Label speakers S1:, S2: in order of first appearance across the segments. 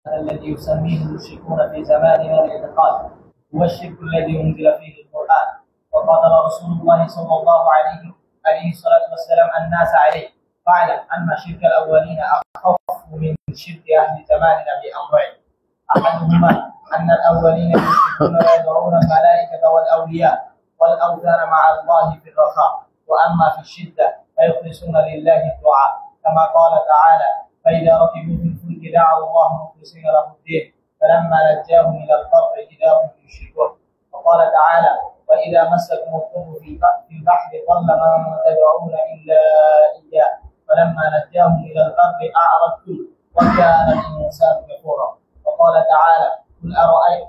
S1: الذي يسميه المشركون في زماننا الاعتقاد هو الشرك الذي انزل فيه القران، وقاتل رسول الله صلى الله عليه الصلاه والسلام الناس عليه. فاعلم ان شرك الاولين اخف من شرك اهل زماننا بامرين: احدهما ان الاولين يشركون ويدعون الملائكه والاولياء والاوثان مع الله في الرخاء، واما في الشده فيخلصون لله الدعاء، كما قال تعالى: فإذا ركبوا في الفلك دعوا الله مخلصين له الدين فلما نجاهم إلى البر إذا هم يشركون. وقال تعالى: وإذا مسكم الضر في البحر ضل من تدعون إلا إياه فلما نجاهم إلى البر أعرضتم وكان الإنسان كفورا. وقال تعالى: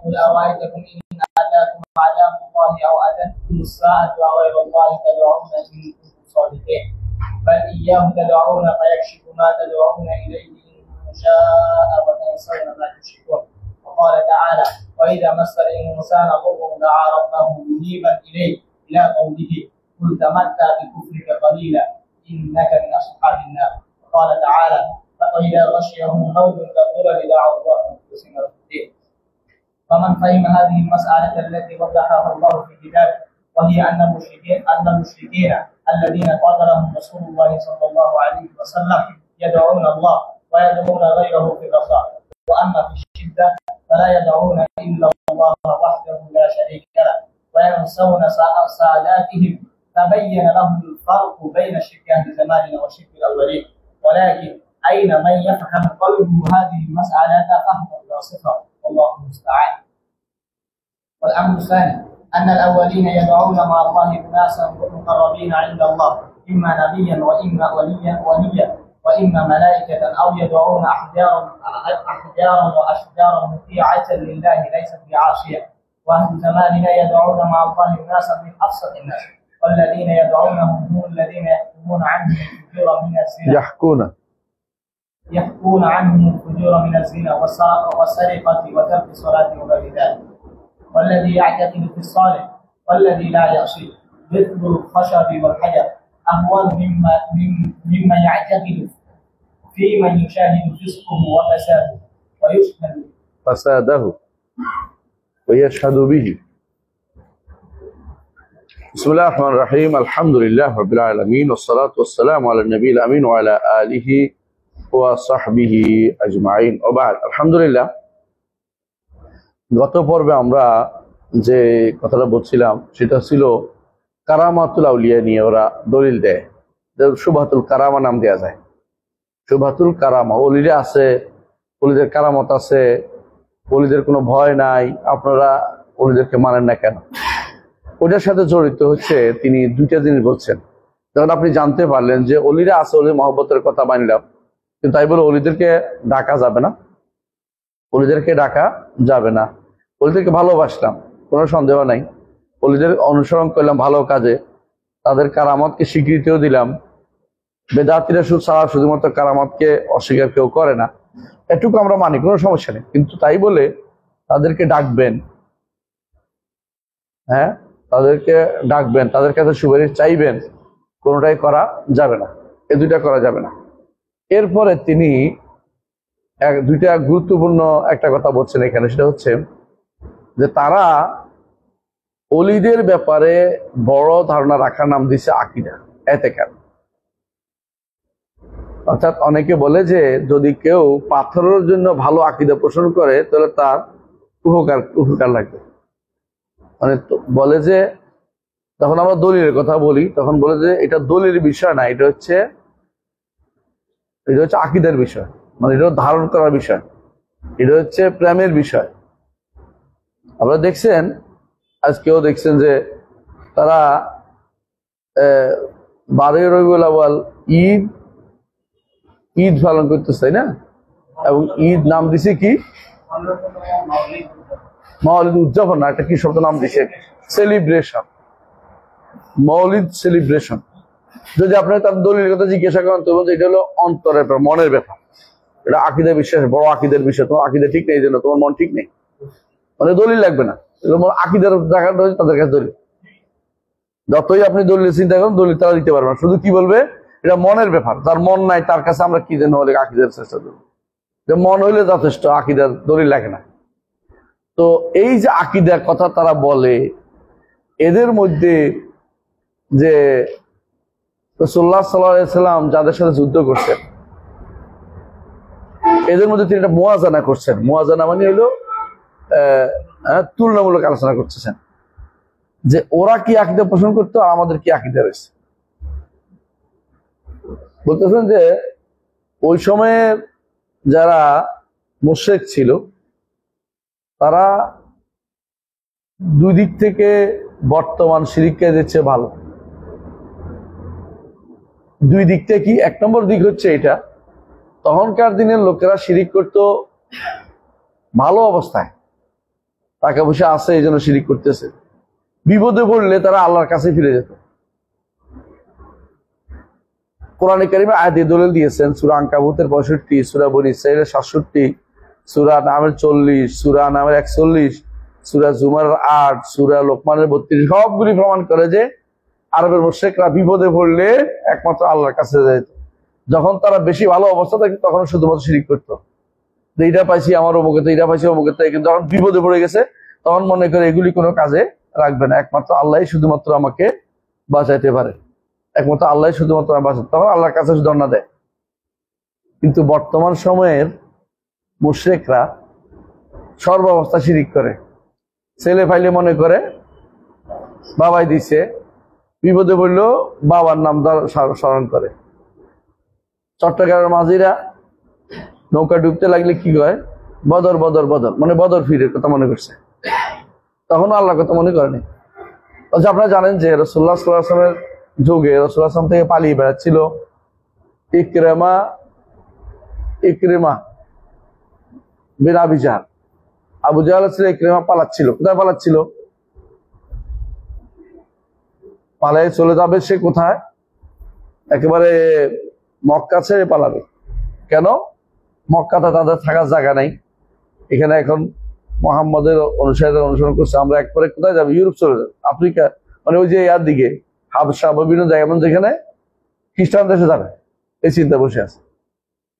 S1: قل أرأيتكم إن أتاكم عذاب الله أو أتتكم الساعة أغير الله تدعون إن كنتم صادقين، بل إياه تدعون فيكشف ما تدعون إليه إن شاء وتنسون ما تشركون. وقال تعالى: وإذا مس الإنسان ضر دعا ربه منيبا إليه إلى قوله: قل تمتع بكفرك قليلا إنك من أصحاب النار. وقال تعالى: فإذا غشيهم موج كالظلل دعوا الله مخلصين له الدين. فمن فهم هذه المسألة التي وضحها الله في كتابه، وهي أن المشركين الذين قاتلهم رسول الله صلى الله عليه وسلم يدعون الله ويدعون غيره في الرخاء، واما في الشده فلا يدعون الا الله وحده لا شريك له وينسون ساداتهم. تبين لهم الفرق بين شرك اهل زماننا وشرك الاولين، ولكن اين من يفهم قلبه هذه المساله فهما راسخا، والله المستعان. والامر الثاني أن الأولين يدعون مع الله أناسا مقربين عند الله، إما نبيا وإما وليا وإما ملائكة، أو يدعون أحجارا وأشجارا مطيعة لله ليست بعاصية. وأهل زماننا يدعون مع الله أناسا من أفسد الناس، والذين يدعونهم هم الذين يحكون عنهم الفجور من الزنا يحكون عنهم الفجور من الزنا والسرقة وترك الصلاة وغير ذلك. والذي يعتقد في الصالح والذي لا يعصيه مثل الخشب والحجر أهون مما يعتقد في من يشاهد فسقه وفساده
S2: ويشهد به. بسم الله الرحمن الرحيم. الحمد لله رب العالمين، والصلاة والسلام على النبي الأمين وعلى آله وصحبه أجمعين وبعد। আলহামদুলিল্লাহ, গত পর্বে আমরা যে কথাটা বলছিলাম সেটা ছিল কারামাতুল আউলিয়া নিয়ে ওরা দলিল দেয়, শুবহাতুল কারামা নাম দেয়া যায়। শুবহাতুল কারামা, ওলিরা আছে, ওলিদের কারামত আছে, ওলিদের কোনো ভয় নাই, আপনারা ওলিদেরকে মানেন না কেন? ওটার সাথে জড়িত হচ্ছে তিনি দুইটা জিনিস বলছেন। যখন আপনি জানতে পারলেন যে ওলিরা আছে, ওলির মহব্বতের কথা মানলাম, কিন্তু তাই বলে ওলিদেরকে ডাকা যাবে না, ওলিদেরকে ডাকা যাবে না। ওলিদেরকে ভালোবাসলাম, কোনো সন্দেহ নাই, ওলিদের অনুসরণ করলাম ভালো কাজে, তাদের কারামতকে স্বীকৃতিও দিলাম। বেদাতিরা শুধুমাত্র কারামতকে অস্বীকার কেউ করে না, এটুকু আমরা মানি, কোনো সমস্যা নেই। কিন্তু তাই বলে তাদেরকে ডাকবেন, হ্যাঁ তাদেরকে ডাকবেন, তাদের কাছে সুপারিশ চাইবেন, কোনোটাই করা যাবে না, এ দুইটা করা যাবে না। এরপরে তিনি দুইটা গুরুত্বপূর্ণ একটা কথা বলছেন এখানে, সেটা হচ্ছে যে তারা ওলিদের ব্যাপারে বড় ধারণা রাখার নাম দিচ্ছে আকীদা, এতেকাদ। অর্থাৎ অনেকে বলে যে যদি কেউ পাথরের জন্য ভালো আকীদা পোষণ করে তাহলে তার উপকার লাগবে। মানে বলে যে, তখন আমরা দলিলের কথা বলি, তখন বলে যে এটা দলিলের বিষয় না, এটা হচ্ছে আকীদার বিষয়, মানে এটা ধারণ করার বিষয়, এটা হচ্ছে প্রেমের বিষয়। আপনারা দেখছেন, আজকেও দেখছেন যে তারা 12 রবিউল আউয়াল ঈদ পালন করতেছে, তাই না? এবং ঈদ নাম দিছে কি? মাওলিদ উদযাপন না, একটা কি শব্দ নাম দিছে? Celebration, Maulid celebration. যদি আপনার তার দলিলের কথা জিজ্ঞাসা করেন তো বলছে এটা হলো অন্তরের ব্যাপার, মনের ব্যাপার, এটা আকীদা বিশ্বাস, বড় আকীদার বিষয়। তোমার আকীদা ঠিক নেই, এই জন্য তোমার মন ঠিক নেই, মানে দলিল লাগবে না। আকীদার জায়গাটা হচ্ছে তাদের কাছে দলিল। যতই আপনি দলিল চিন্তা করেন, দলিল তারা দিতে পারবে না। শুধু কি বলবে, এটা মনের ব্যাপার, তার মন নাই, তার কাছে আমরা কি যেন আকীদার চেষ্টা করবো। যে মন হইলে যথেষ্ট, আকীদার দলিল লাগে না। তো এই যে আকীদার কথা তারা বলে, এদের মধ্যে যে রাসূলুল্লাহ সাল্লাল্লাহু আলাইহি সাল্লাম যাদের সাথে যুদ্ধ করছেন, এদের মধ্যে তিনি একটা মুয়াজানা করছেন। মুয়াজানা মানে হলো তুলনামূলক আলোচনা করতেছেন যে ওরা কি আকীদা পোষণ করতো আর আমাদের কি আকীদা রয়েছে। বলতেছেন যে ওই সময়ে যারা মুশরিক ছিল তারা দুই দিক থেকে বর্তমান শিরকীদের চেয়ে ভালো। দুই দিক থেকে কি? এক নম্বর দিক হচ্ছে এটা, তখনকার দিনের লোকেরা শিরিক করতো ভালো অবস্থায়, টাকা পয়সা আছে এই জন্য শিরিক করতেছে। বিপদে পড়লে তারা আল্লাহর কাছে ফিরে যেত। কোরআনে কারিমে আয়াতে দলিল দিয়েছেন সূরা আনকাবুতের 65, সূরা বনী ইসরাঈলের 67, সূরা নামের 40, সূরা নামের 41, সূরা জুমার 8, সূরা লোকমানের 32, সবগুলি প্রমাণ করে যে আরবের মুশরিকরা বিপদে পড়লে একমাত্র আল্লাহর কাছে যেত। যখন তারা বেশি ভালো অবস্থা থাকে তখন শুধুমাত্র শিরিক করতো, যে এটা পাইছি আমার অমুকেতে, এটা পাইছি অমুকেতে। কিন্তু যখন বিপদে পড়ে গেছে তখন মনে করে এগুলি কোনো কাজে রাখবে না, একমাত্র আল্লাহই শুধুমাত্র আমাকে বাঁচাইতে পারে, একমাত্র আল্লাহ শুধুমাত্র বাঁচাতে, তখন আল্লাহর কাছে ধর্ণা দেয়। কিন্তু বর্তমান সময়ের মুশরিকরা সর্বাবস্থা শিরিক করে। ছেলে ফাইলে মনে করে বাবাই দিছে, বিপদে পড়লেও বাবার নাম স্মরণ করে। চট্টগ্রামের মাঝিরা নৌকা ডুবতে লাগলে কি কয়? বদর বদর বদর, মানে বদর ফিরের কথা মনে করছে, তখন আল্লাহর কথা মনে করেনি। আপনারা জানেন যে রাসূলুল্লাহ সাল্লাল্লাহু আলাইহি ওয়াসাল্লামের যুগে রাসূলুল্লাহ সাল্লাল্লাহু আলাইহি ওয়াসাল্লাম থেকে পালিয়ে বেড়াচ্ছিল ইকরিমা বিন আবি জাহল। আবু জাহল ছিল, ইকরিমা পালাচ্ছিল। কোথায় পালাচ্ছিল? পালায় চলে যাবে সে কোথায়? একেবারে মক্কা ছেড়ে পালাবে। কেন? মক্কাতে তাদের থাকার জায়গা নাই। এখানে এখন মুহাম্মদের অনুসারীদের অনুসরণ করছে, আমরা একবারে কোথায় যাবে? ইউরোপ চলে যাবে, আফ্রিকা, মানে ওই যে ইয়ার দিকে হাবশা, বিভিন্ন জায়গা, যেখানে খ্রিস্টান দেশে যাবে, এই চিন্তা বসে আছে।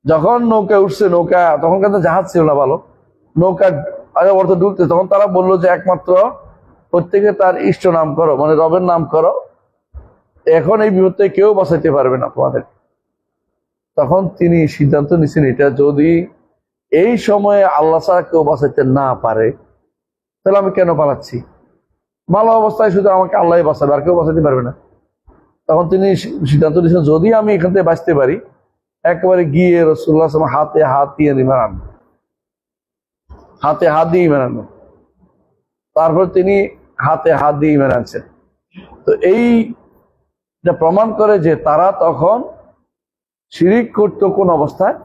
S2: যখন নৌকা উঠছে, নৌকা তখন কিন্তু জাহাজ ছিল না ভালো, নৌকা অর্থ ডুবতে, তখন তারা বললো যে একমাত্র প্রত্যেকে তার ইষ্ট নাম করো, মানে রবের নাম করো, এখন এই বিপদ থেকে কেউ বাঁচাইতে পারবে না তোমাদের। তখন তিনি সিদ্ধান্ত নিচ্ছেন এটা, যদি এই সময়ে আল্লাহ ছাড়া কেউ বাঁচাইতে না পারে তাহলে আমি কেন পালাচ্ছি? ভালো অবস্থায় শুধু আমাকে আল্লাহ বাঁচাবে, আর কেউ বাঁচাতে পারবে না। তখন তিনি সিদ্ধান্ত নিচ্ছেন যদি আমি এখান থেকে বাঁচতে পারি, একেবারে গিয়ে রাসূলুল্লাহ সাল্লাল্লাহু আলাইহি ওয়াসাল্লাম হাতে হাত দিয়ে ইমান আনবেন, হাতে হাত দিয়ে ইমান আনবেন। তারপর তিনি হাতে হাত দিয়ে ইমান আনছেন। তো এইটা প্রমাণ করে যে তারা তখন শিরিক করতো কোন অবস্থায়?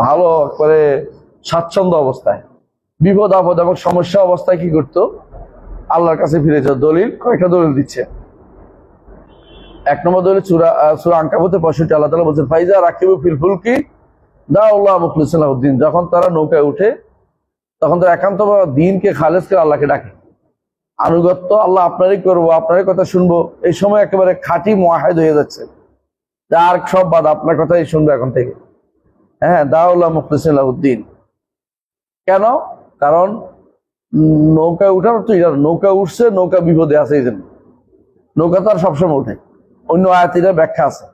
S2: ভালো করে স্বাচ্ছন্দ্য অবস্থায়। বিপদ আপদ এবং সমস্যা অবস্থায় কি করতো? আল্লাহর কাছে ফিরে যেত। দলিল কয়েকটা দলিল দিচ্ছে। এক নম্বর দলিল সূরা আনকাবুতের 65, আল্লাহ তাআলা বলছেন ফাইজা রাকিবু ফিল ফুলকি দাআল্লাহু মুখলিসিন লাহুদ্দিন। যখন তারা নৌকায় উঠে তখন তারা একান্তভাবে দ্বীনকে খালেস করে আল্লাহকে ডাকে, আনুগত্য আল্লাহ আপনারই করবো, আপনারই কথা শুনবো। এই সময় একেবারে খাঁটি মুয়াহিদ হয়ে যাচ্ছে, আর সব বাদ আপনার কথাই শুনবো এখন থেকে। হ্যাঁ, দাআল্লাহু মুখলিসিন লাহুদ্দিন। কেন? কারণ নৌকায় উঠার তো নৌকা উঠছে, নৌকা বিপদে আছে, এই জন্য নৌকা তো আর সবসময় উঠে। অন্য আয়াতিরা ব্যাখ্যা আছে।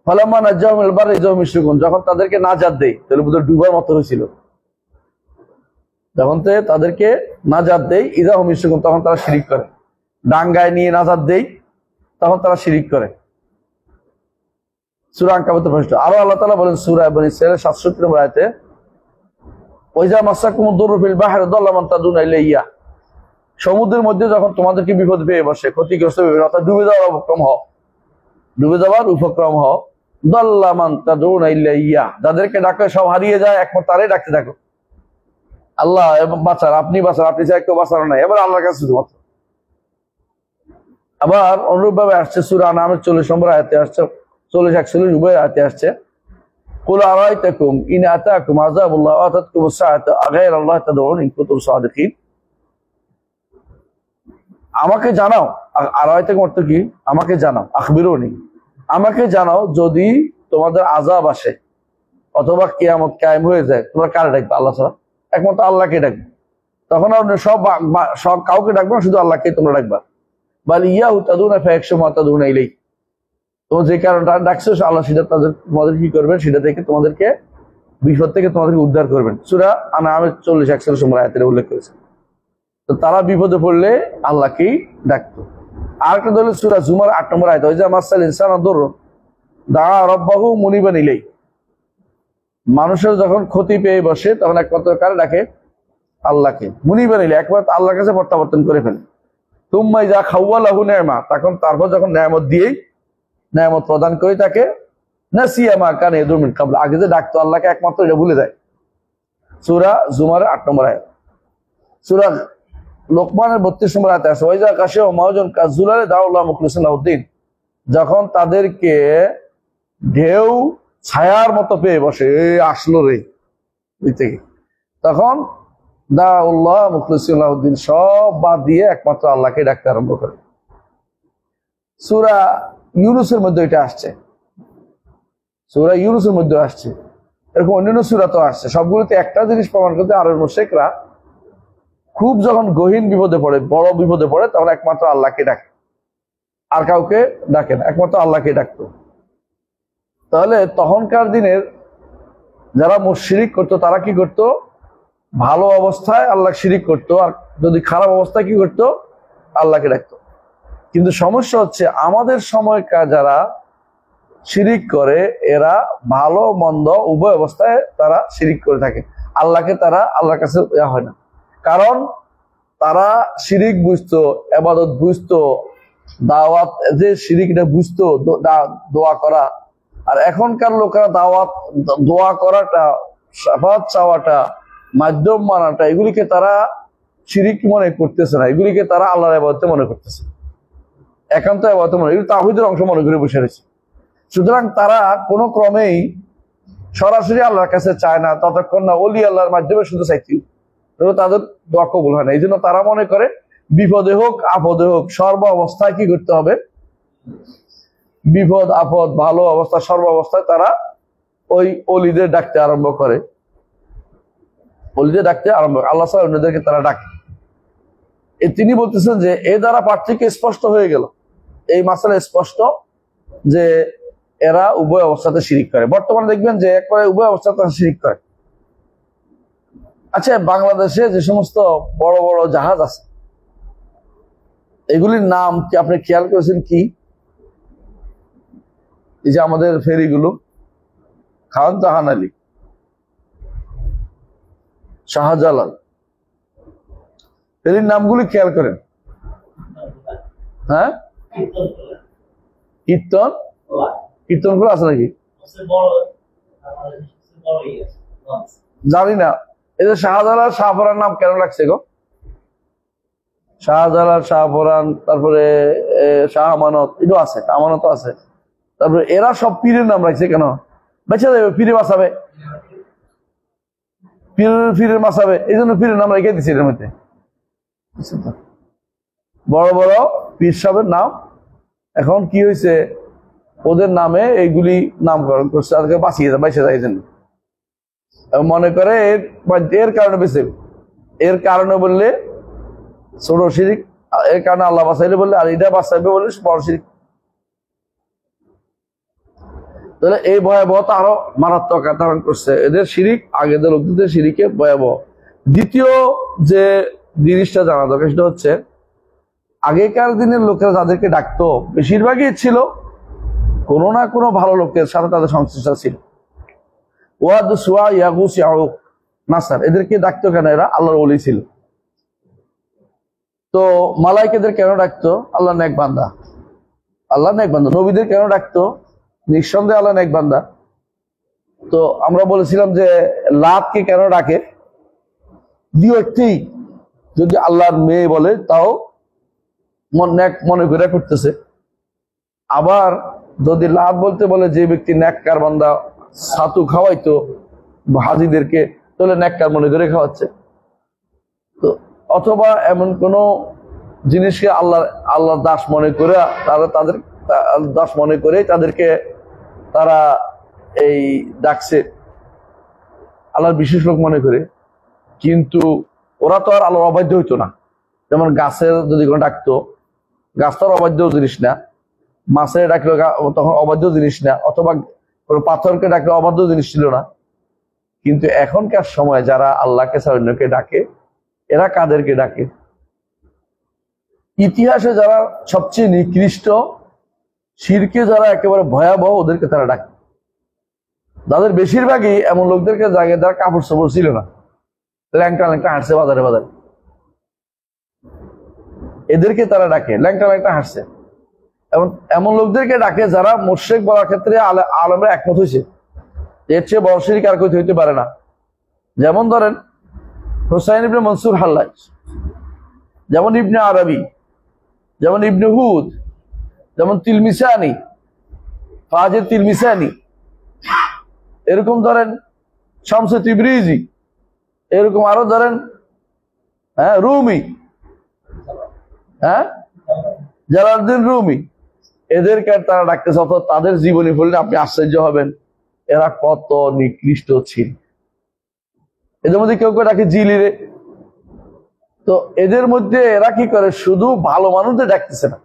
S2: ফালাম্মা নাজ্জাহুম ইলাল বাররি ইযা হুম ইউশরিকুন, যখন তাদেরকে নাজাত দেই, তাহলে বোধহয় ডুবার মতো হয়েছিল, যখন তাদেরকে নাজাত দেই ইযা হুম ইউশরিকুন, তখন তারা শিরিক করে। ডাঙ্গায় নিয়ে নাজাত দেই, তখন তারা শিরিক করে। সূরা আনকাবুতের 65। আরো আল্লাহ তাআলা বলেন সূরা বনী ইসরাঈলের 67 নম্বর আয়াতে, ওয়াইজা মাসাকুমুদ দুররু ফিল বাহরি দাল্লা মান তাদুনা ইলাইয়া, সমুদ্রের মধ্যে যখন তোমাদেরকে বিপদ পেয়ে বসে, ক্ষতিগ্রস্ত হয়ে, অর্থাৎ ডুবে যাওয়ার উপক্রম হও, ডুবে যাওয়ার উপক্রম হও, দাল্লা মান তাদুনা ইলাইয়া, যাদেরকে ডাকে সব হারিয়ে যায়, একমাত্র তারাই ডাকতে থাকো, আল্লাহ বাঁচান, আপনি বাঁচান, আপনি চাই কেউ বাঁচানো নাই, এবার আল্লাহর কাছে শুধুমাত্র। আবার অনুরূপ ভাবে আসছে সূরা আনআমের 40 নম্বর আয়াতে আসছে, 40-41 উভয় আয়াতে আসছে, কুল আরাইতাকুম ইন আতাকুম আযাবুল্লাহ ওয়া আতাতকুমুস সাআতু আগায়রাল্লাহি তাদউন ইন কুনতুম সাদিকিন। আমাকে জানাও, আরাইতাকুম অর্থ কি? আমাকে জানাও, আখবিরুনি, আমাকে জানাও যদি তোমাদের আযাব আসে অথবা কিয়ামত কায়েম হয়ে যায়, তোমরা কারে ডাকবে? আল্লাহ ছাড়া। একমাত্র আল্লাহকে ডাকবে। তখন আর সব কাউকে ডাকবে না, শুধু আল্লাহকে তোমরা ডাকবা। বাল ইয়াহু তাদুনা ফায়াকশুমা তাদুনা ইলাইহি, তোমরা যে কারণটা ডাকছো আল্লাহ সেটা তোমাদের কি করবেন, সেটা থেকে তোমাদেরকে বিপদ থেকে তোমাদেরকে উদ্ধার করবেন। সূরা আনআমের 40-41 নম্বর আয়াতে উল্লেখ করেছে। তো তারা বিপদে পড়লে আল্লাহকেই ডাকতো। আর একটা দল সূরা জুমার 8 নম্বর আয়াত, ওয়াইজা মাসাল ইনসানা দুরর দাআ রাব্বাহু মুনিবান ইলাইহি, মানুষের যখন ক্ষতি পেয়ে বসে তখন একমাত্র কারে ডাকে? আল্লাহকে। মুনিবান ইলাইহি, একমাত্র আল্লাহর কাছে প্রত্যাবর্তন করে ফেলে। তুম্মা ইযা খাওয়ালাহু নি'মা, তারপর যখন নিয়ামত দিয়েই, নিয়ামত প্রদান করে তাকে নাসিয়া মা কানা ইয়াদু মিন ক্বাবল, আগে যে ডাকতো আল্লাহকে একমাত্র এটা ভুলে যায়। সূরা জুমার 8 নম্বর আয়াত। সূরা লোকমানের 32 নম্বর আয়াতে আছে, ওয়াইজা কাশিয়া মাউজুন কাযুলালে দাউল্লাহ মুখলিসিন লাহুদ্দিন, যখন তাদেরকে ঢেউ ছায়ার মতো পেয়ে বসে, এই আসলো রে ওই থেকে, তখন দাউল্লাহ মুখলিসিন লাহুদ্দিন, সব বাদ দিয়ে একমাত্র আল্লাহকে ডাকতে আরম্ভ করে। সূরা ইউনূসের মধ্যে এটা আসছে, সূরা ইউনূসের মধ্যে আসছে, এরকম অন্যান্য সূরাতেও আসছে। সবগুলোতে একটা জিনিস প্রমাণ করতে, আরবের মুশরিকরা খুব যখন গহীন বিপদে পড়ে, বড় বিপদে পড়ে, তখন একমাত্র আল্লাহকে ডাকে, আর কাউকে ডাকে না, একমাত্র আল্লাহকে ডাকতো। তাহলে তখনকার দিনের যারা মুশরিক করতো তারা কি করতো? ভালো অবস্থায় আল্লাহ শিরিক করতো, আর যদি খারাপ অবস্থায় কি করতো? আল্লাহকে ডাকতো। কিন্তু সমস্যা হচ্ছে আমাদের সময়কার যারা শিরিক করে, এরা ভালো মন্দ উভয় অবস্থায় তারা শিরিক করে থাকে। আল্লাহকে তারা আল্লাহর কাছে দেওয়া হয় না, কারণ তারা শিরিক বুঝতো, ইবাদত বুঝতো, দাওয়াত যে শিরিকটা বুঝতো, দোয়া করা। আর এখনকার লোকেরা দাওয়াত, দোয়া করাটা, শাফাত চাওয়াটা, মাধ্যম মানাটা, এগুলিকে তারা শিরিক মনে করতেছে না, এগুলিকে তারা আল্লাহর ইবাদতে মনে করতেছে, একান্ত ইবাদতে মনে, এগুলো তাওহীদের অংশ মনে করে বসে রয়েছে। সুতরাং তারা কোনো ক্রমেই সরাসরি আল্লাহর কাছে চায় না, ততক্ষণ না ওলি আল্লাহর মাধ্যমে শুধু চাইতে, তাদের দোয়া কবুল হয় না। এই জন্য তারা মনে করে বিপদে হোক আপদে হোক সর্ব অবস্থায় কি করতে হবে? বিপদ আপদ ভালো অবস্থা সর্ব অবস্থায় তারা ওই অলিদের ডাকতে আরম্ভ করে, অলিদের ডাকতে আরম্ভ করে, আল্লাহ ছাড়া অন্যদেরকে তারা ডাকে। তিনি বলতেছেন যে এ দ্বারা পার্থক্য স্পষ্ট হয়ে গেল, এই মাসালা স্পষ্ট যে এরা উভয় অবস্থাতে শিরিক করে। বর্তমানে দেখবেন যে একবারে উভয় অবস্থাতে শিরিক করে। আচ্ছা, বাংলাদেশে যে সমস্ত বড় বড় জাহাজ আছে, এগুলির নাম কি আপনি খেয়াল করেছেন? কি এই যে আমাদের ফেরিগুলো, খান জাহান আলী, শাহজালাল, ফেরির নামগুলি খেয়াল করেন। হ্যাঁ, কীর্তন, কীর্তনগুলো আছে নাকি জানি না। এই যে শাহজালাল শাহপরান নাম কেন লাগছে গো? শাহজালাল শাহপরান, তারপরে শাহ আমানত, এটাও আছে, আমানত আছে। তারপরে এরা সব পীরের নাম রাখছে কেন? বেঁচে যাবে, পীরে বাঁচাবে, পীরের বাঁচাবে, এই জন্য পীরের নাম রেখে দিচ্ছে এর মধ্যে। বড় বড় পীর সাহেবের নাম এখন কি হয়েছে, ওদের নামে এইগুলি নামকরণ করছে, তাদেরকে বাঁচিয়ে যায়, বেঁচে যায়। এই জন্য মনে করে এর কারণে বেঁচে, এর কারণে বললে ছোট শিরিক, এর কারণে আল্লাহ বাঁচাইলে বললে, আর এটা বাঁচাইবে বললে বড় শিরিক। তাহলে এই ভয়াবহতা আরো মারাত্মক ধারণ করছে এদের শিরিক, আগেদের লোকদের শিরিকে ভয়াবহ। দ্বিতীয় যে জিনিসটা জানা দরকার সেটা হচ্ছে, আগেকার দিনের লোকেরা যাদেরকে ডাকতো বেশিরভাগই ছিল কোনো না কোনো ভালো লোকের সাথে তাদের সংশ্লিষ্ট ছিল। ওয়াদ, সুয়া, ইয়াগুস, ইয়াউক, নাসার, এদেরকে ডাকতো কেন? এরা আল্লাহর ওলি ছিল। তো মালাইকাদের কেন ডাকতো? আল্লাহ নেক বান্দা, আল্লাহ নেক বান্দা। নবীদের কেন ডাকতো? নিঃসন্দেহে আল্লাহ নেক বান্দা। তো আমরা বলেছিলাম যে লাতকে কেন ডাকে? দুই একটি যদি আল্লাহর মেয়ে বলে তাও নেক মনে করে করতেছে। আবার যদি লাত বলতে বলে যে ব্যক্তি নেককার বান্দা, ছাতু খাওয়াইতো হাজিদেরকে, তাহলে নেককার মনে করে খাওয়াচ্ছে। তো অথবা এমন কোন জিনিসকে আল্লাহ দাস মনে করে তাদের দাস মনে করে তাদেরকে তারা এই ডাকছে আল্লাহর বিশেষ লোক মনে করে, কিন্তু ওরা তো আর আল্লাহর অবাধ্য হইতো না। যেমন গাছের যদি কোনো ডাকতো, গাছ তো আর অবাধ্য জিনিস না, মাছের ডাকলো তখন অবাধ্য জিনিস না, অথবা কোনো পাথরকে ডাকলে অবাধ্য জিনিস ছিল না। কিন্তু এখনকার সময় যারা আল্লাহকে ছাড়া অন্যকে ডাকে, এরা কাদেরকে ডাকে? ইতিহাসে যারা সবচেয়ে নিকৃষ্ট, শিরকে যারা একেবারে ভয়াবহ, ওদেরকে তারা ডাকে। তাদের বেশিরভাগই এমন লোকদেরকে জাগে যারা কাপড় চোপড় ছিল না, ল্যাংটা ল্যাংটা হাঁটছে বাজারে বাজারে, এদেরকে তারা ডাকে, ল্যাংটা ল্যাংটা হাঁটছে। এমন লোকদেরকে ডাকে যারা মুশরিক বলার ক্ষেত্রে আলেমরা একমত হয়েছে, এর চেয়ে বড় শিরক আর কই হইতে পারে না। যেমন ধরেন হুসাইন ইবনে মনসুর হাল্লাজ, যেমন ইবনে আরবি, যেমন ইবনে হুদ, যেমন তিলমিসানি, ফাজিল তিলমিসানি, এরকম ধরেন শামসে তিবরিজি, এরকম আরো ধরেন রুমি, জালালউদ্দিন রুমি, এদেরকে তারা ডাকতেছে। অর্থাৎ তাদের জীবনী পড়লে আপনি আশ্চর্য হবেন এরা কত নিকৃষ্ট ছিল। এদের মধ্যে কেউ কেউ ডাকে জিলিরে। তো এদের মধ্যে এরা কি করে, শুধু ভালো মানুষদের ডাকতেছে না,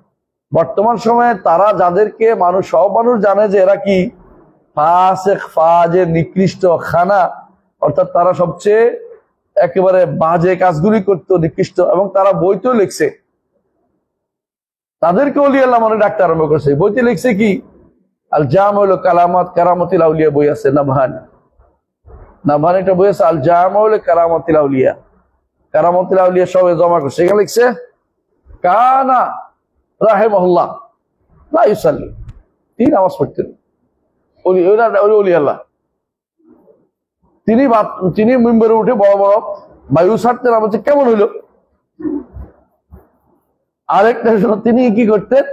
S2: বর্তমান সময়ে তারা যাদেরকে সব মানুষ জানে যে এরা কি ফাসিক, ফাজির, নিকৃষ্ট, খানা, অর্থাৎ তারা সবচেয়ে একেবারে বাজে কাজগুলি করতো, নিকৃষ্ট, এবং তারা বইতেও লিখছে, তাদেরকে ওলি আল্লাহ মনে ডাকতে আরম্ভ করছে। বইতে লিখছে কি, আল জামউল কারামাতিল আউলিয়া বই আছে, নাভান একটা বই আছে, আল জামউল কারামাতিল আউলিয়া, কারামাতিল আউলিয়া সব জমা করছে। এখানে লিখছে কানা রাহিমাহুল্লাহ লা ইউসাল্লি, তিনি নামাজ পড়তেন, ওলি আল্লাহ। তিনি মিম্বরে উঠে বড় বড় বায়ু ছাড়তেন। আমার কেমন হইল? আরেকটা তিনি কি করতেন,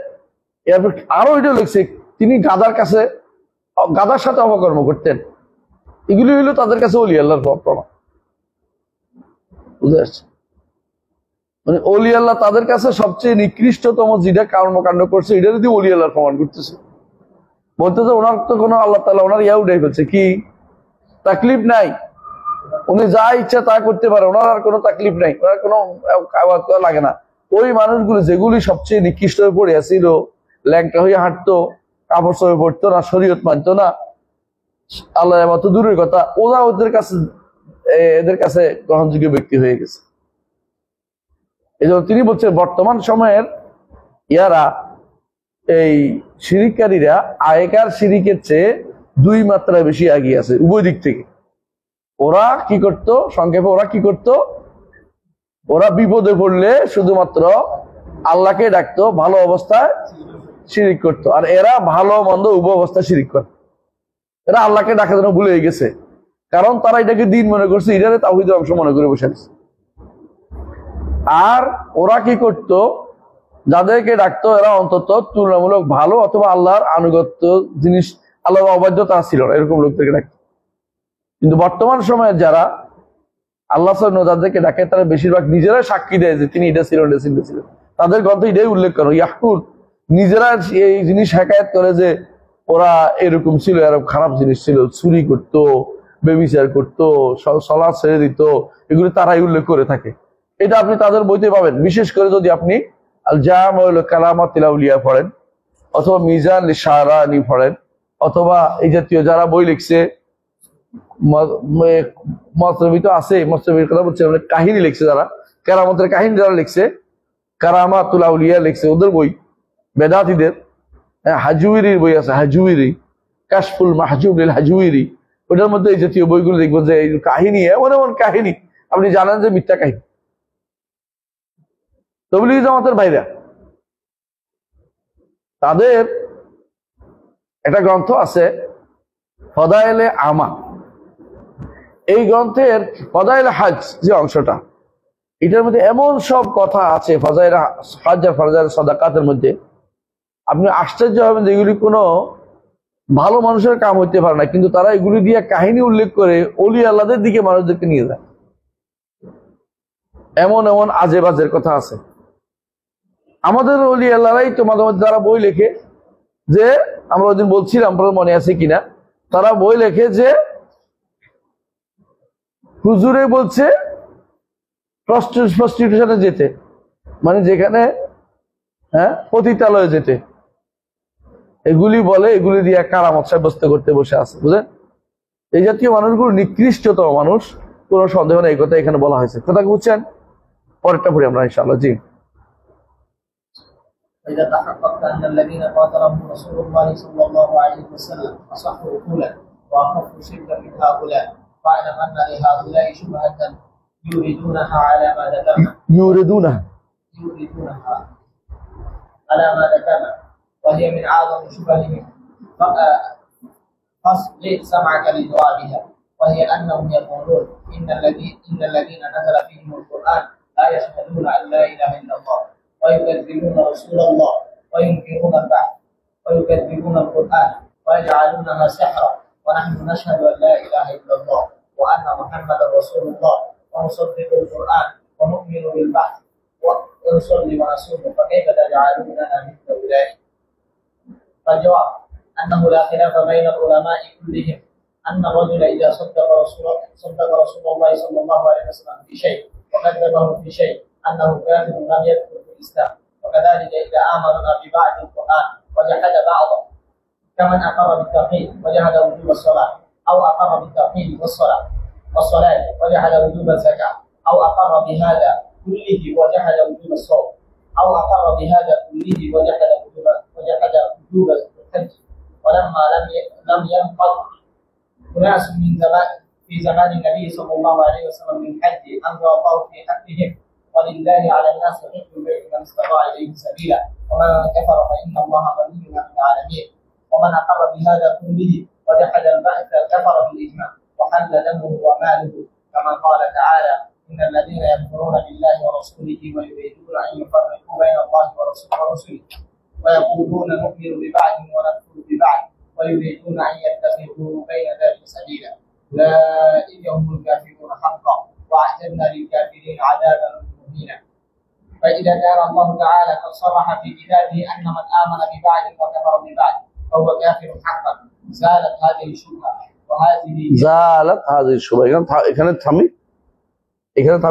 S2: এরপর আরো এটা লিখছে, তিনি গাদার সাথে অপকর্ম করতেন। এগুলি হইলো তাদের কাছে ওলি আল্লাহর প্রমাণ। বুঝতে পারছি? মানে ওলি আল্লাহ তাদের কাছে সবচেয়ে নিকৃষ্টতম যেটা কর্মকাণ্ড করছে, এটা যদি ওলি আল্লাহর প্রমাণ করতেছে, বলতেছে ওনার তো কোনো আল্লাহ তাআলা ওনার ইয়া উঠাই ফেলছে, কি তাকলিফ নাই, উনি যা ইচ্ছা তা করতে পারে, ওনার আর কোনো তাকলিফ নাই, ওনার কোনো লাগে না। ওই মানুষগুলো যেগুলি সবচেয়ে নিকৃষ্ট হয়ে পড়ে আসছিল, ল্যাংটা হয়ে হাঁটতো, কাপড় চোপড় পড়তো না, শরীয়ত মানতো না, আল্লাহ মতো দূরের কথা, ওরা এদের কাছে গ্রহণযোগ্য ব্যক্তি হয়ে গেছে। এই জন্য তিনি বলছেন বর্তমান সময়ের ইয়ারা, এই শিরিককারীরা আগেকার শিরিকের চেয়ে 2 মাত্রা বেশি এগিয়ে আছে উভয় দিক থেকে। ওরা কি করতো, সংক্ষেপে ওরা কি করতো, ওরা বিপদে পড়লে শুধুমাত্র আল্লাহকে ডাকতো, ভালো অবস্থায় শিরিক করতো। আর এরা ভালো মন্দ উভয় অবস্থায় শিরিক করতো। এরা আল্লাহকে ডাকার জন্য ভুলে গেছে, কারণ তারা এটাকে দিন মনে করছে, এটারে তাওহীদের অংশ মনে করে বসে আছে। আর ওরা কি করতো, যাদেরকে ডাকতো এরা অন্তত তুলনামূলক ভালো অথবা আল্লাহর আনুগত্য জিনিস, আল্লাহর অবাধ্যতা ছিল না, এরকম লোকদেরকে ডাকতো। কিন্তু বর্তমান সময়ে যারা আল্লাহ যাদেরকে ডাকে, তারা বেশিরভাগ নিজেরাই সাক্ষী দেয় যে তিনি এটা ছিল, এটা ছিল। তাদের গ্রন্থে এটাই উল্লেখ করো, ইয়াকুর নিজেরা এই জিনিস হেকায়ত করে যে ওরা এরকম ছিল, এরকম খারাপ জিনিস ছিল, চুরি করতো, বেবিচার করতো, সালাত ছেড়ে দিত, এগুলো তারাই উল্লেখ করে থাকে। এটা আপনি তাদের বইতে পাবেন। বিশেষ করে যদি আপনি আল জামউল কারামাতিল আউলিয়া পড়েন, অথবা মিজান লিশারানি পড়েন, অথবা এই জাতীয় যারা বই লিখছে, মতলবী তো আছে, মতলবীর কথা বলছে, কাহিনী লিখছে যারা, কেরামতের কাহিনী যারা লিখছে, কারামাতুল আউলিয়া লিখছে, ওদের বই, বেদাতীদের, হাজুইরির বই আছে, হাজুইরি, কাশফুল মাহজুব লিল হাজুইরি, ওটার মধ্যে এই জাতীয় বইগুলো দেখবো যে এই কাহিনী, এমন এমন কাহিনী আপনি জানেন যে মিথ্যা কাহিনী। তাবলীগী জামাতের ভাইরা, তাদের একটা গ্রন্থ আছে ফদায়েলে আমা, এই গ্রন্থের ফদায়েলে হাজ যে অংশটা, এটার মধ্যে এমন সব কথা আছে ফজাইল হজ আর ফজাইল সাদাকাতের মধ্যে, আপনি আশ্চর্য হবেন যে এগুলি কোনো ভালো মানুষের কাম হইতে পারে না, কিন্তু তারা এগুলি দিয়ে কাহিনী উল্লেখ করে ওলি আল্লাহদের দিকে মানুষদেরকে নিয়ে যায়। এমন এমন আজে বাজের কথা আছে। আমাদের ওলি আল্লাহরাই তো মাঝে মাঝে যারা বই লেখে, যে আমরা ওইদিন বলছিলাম, মনে আছে কিনা, তারা বই লেখে যে হুজুরে বলছে প্রস্টিটিউশনে যেতে, মানে যেখানে পতিতালয়ে যেতে, এগুলি বলে, এগুলি দিয়ে কারামত সাব্যস্ত করতে বসে আছে, বুঝলেন? এই জাতীয় মানুষগুলো নিকৃষ্টতম মানুষ, কোন সন্দেহ নেই, এই কথা এখানে বলা হয়েছে। কথা বুঝছেন? পরেরটা পড়ি আমরা ইনশাআল্লাহ। জি।
S1: فإذا تحققت أن الذين قاتلهم رسول الله صلى الله عليه وسلم أصحوا عقولا وأخفوا شركا من هؤلاء فاعلم أن لهؤلاء شبهة يوردونها على ما ذكرنا وهي من أعظم شبههم فاصغ سمعك لجوابها، وهي أنهم يقولون إن الذين نزل فيهم القرآن لا يشهدون أن لا إله إلا الله ويكذبون رسول الله وينكرون البعث ويكذبون القرآن ويجعلونها سحرا، ونحن نشهد أن لا إله إلا الله وأن محمدا رسول الله ونصدق القرآن ونؤمن بالبعث ونصلي ونصوم، فكيف تجعلوننا مثل أولئك؟ فالجواب أنه لا خلاف بين العلماء كلهم أن الرجل إذا صدق رسول الله صلى الله عليه وسلم في شيء وكذبه في شيء أنه كافر لم يدخل في الإسلام، وكذلك إذا آمننا ببعض القرآن وجحد بعضه كمن أقر بالتوحيد وجحد وجوب الصلاة، أو أقر بالتوحيد والصلاة وجحد وجوب الزكاة، أو أقر بهذا كله وجحد وجوب الصوم، أو أقر بهذا كله وجحد وجوب الحج. ولما لم ينقض أناس في زمان النبي صلى الله عليه وسلم من حج أنزل الله في حقهم ولله على الناس حج البيت من استطاع إليه سبيلا، ومن كفر فإن الله غني عن العالمين. ومن أقر بهذا كله وجحد البعث كفر بالإجماع وحل دمه وماله، كما قال تعالى إن الذين يكفرون بالله ورسوله ويريدون أن يفرقوا بين الله ورسوله ويقولون نؤمن ببعض ونكفر ببعض ويريدون أن يتخذوا بين ذلك سبيلا أولئك هم الكافرون حقا وأعتدنا للكافرين عذابا مهينا. فإذا كان الله تعالى قد صرح في كتابه أن من آمن ببعض وكفر ببعض فهو كافر حقا زالت هذه الشبهة এখানে থামি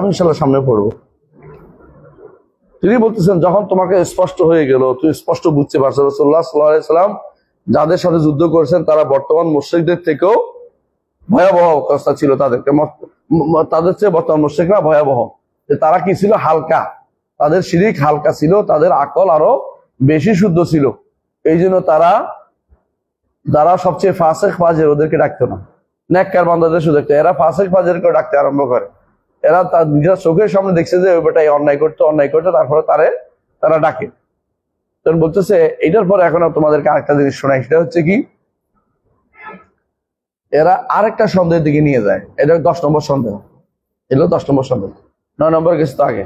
S1: ইনশাআল্লাহ সামনে পড়বো। তিনি বলতেছেন যখন তোমাকে স্পষ্ট হয়ে গেল, তুমি স্পষ্ট বুঝতে পারছো রাসূলুল্লাহ সাল্লাল্লাহু আলাইহি সাল্লাম যাদের সাথে যুদ্ধ করেছেন তারা বর্তমান মুশরিকদের থেকেও ভয়াবহ অবস্থা ছিল, তাদের চেয়ে বর্তমান মুশরিকরা ভয়াবহ। তারা কি ছিল? হালকা, তাদের শিরিক হালকা ছিল, তাদের আকল আরো বেশি শুদ্ধ ছিল। এই জন্য তারা সবচেয়ে ফাসেক ফাজের ওদেরকে ডাকতো না, নেককার বান্দাদের শুধু ডাকতো। এরা ফাসেক ফাজেরকে ডাকতে আরম্ভ করে। এরা তার নিজের চোখের সামনে দেখছে যে ওই বেটাই অন্যায় করতো, তারপরে তারা ডাকে। তখন বলতেছে এটার পরে এখন তোমাদেরকে আরেকটা জিনিস শোনাই, সেটা হচ্ছে কি, এরা আরেকটা সন্দেহের দিকে নিয়ে যায়। এটা 10 নম্বর সন্দেহ, এগুলো 10 নম্বর সন্দেহ, 9 নম্বর গেছে তো আগে।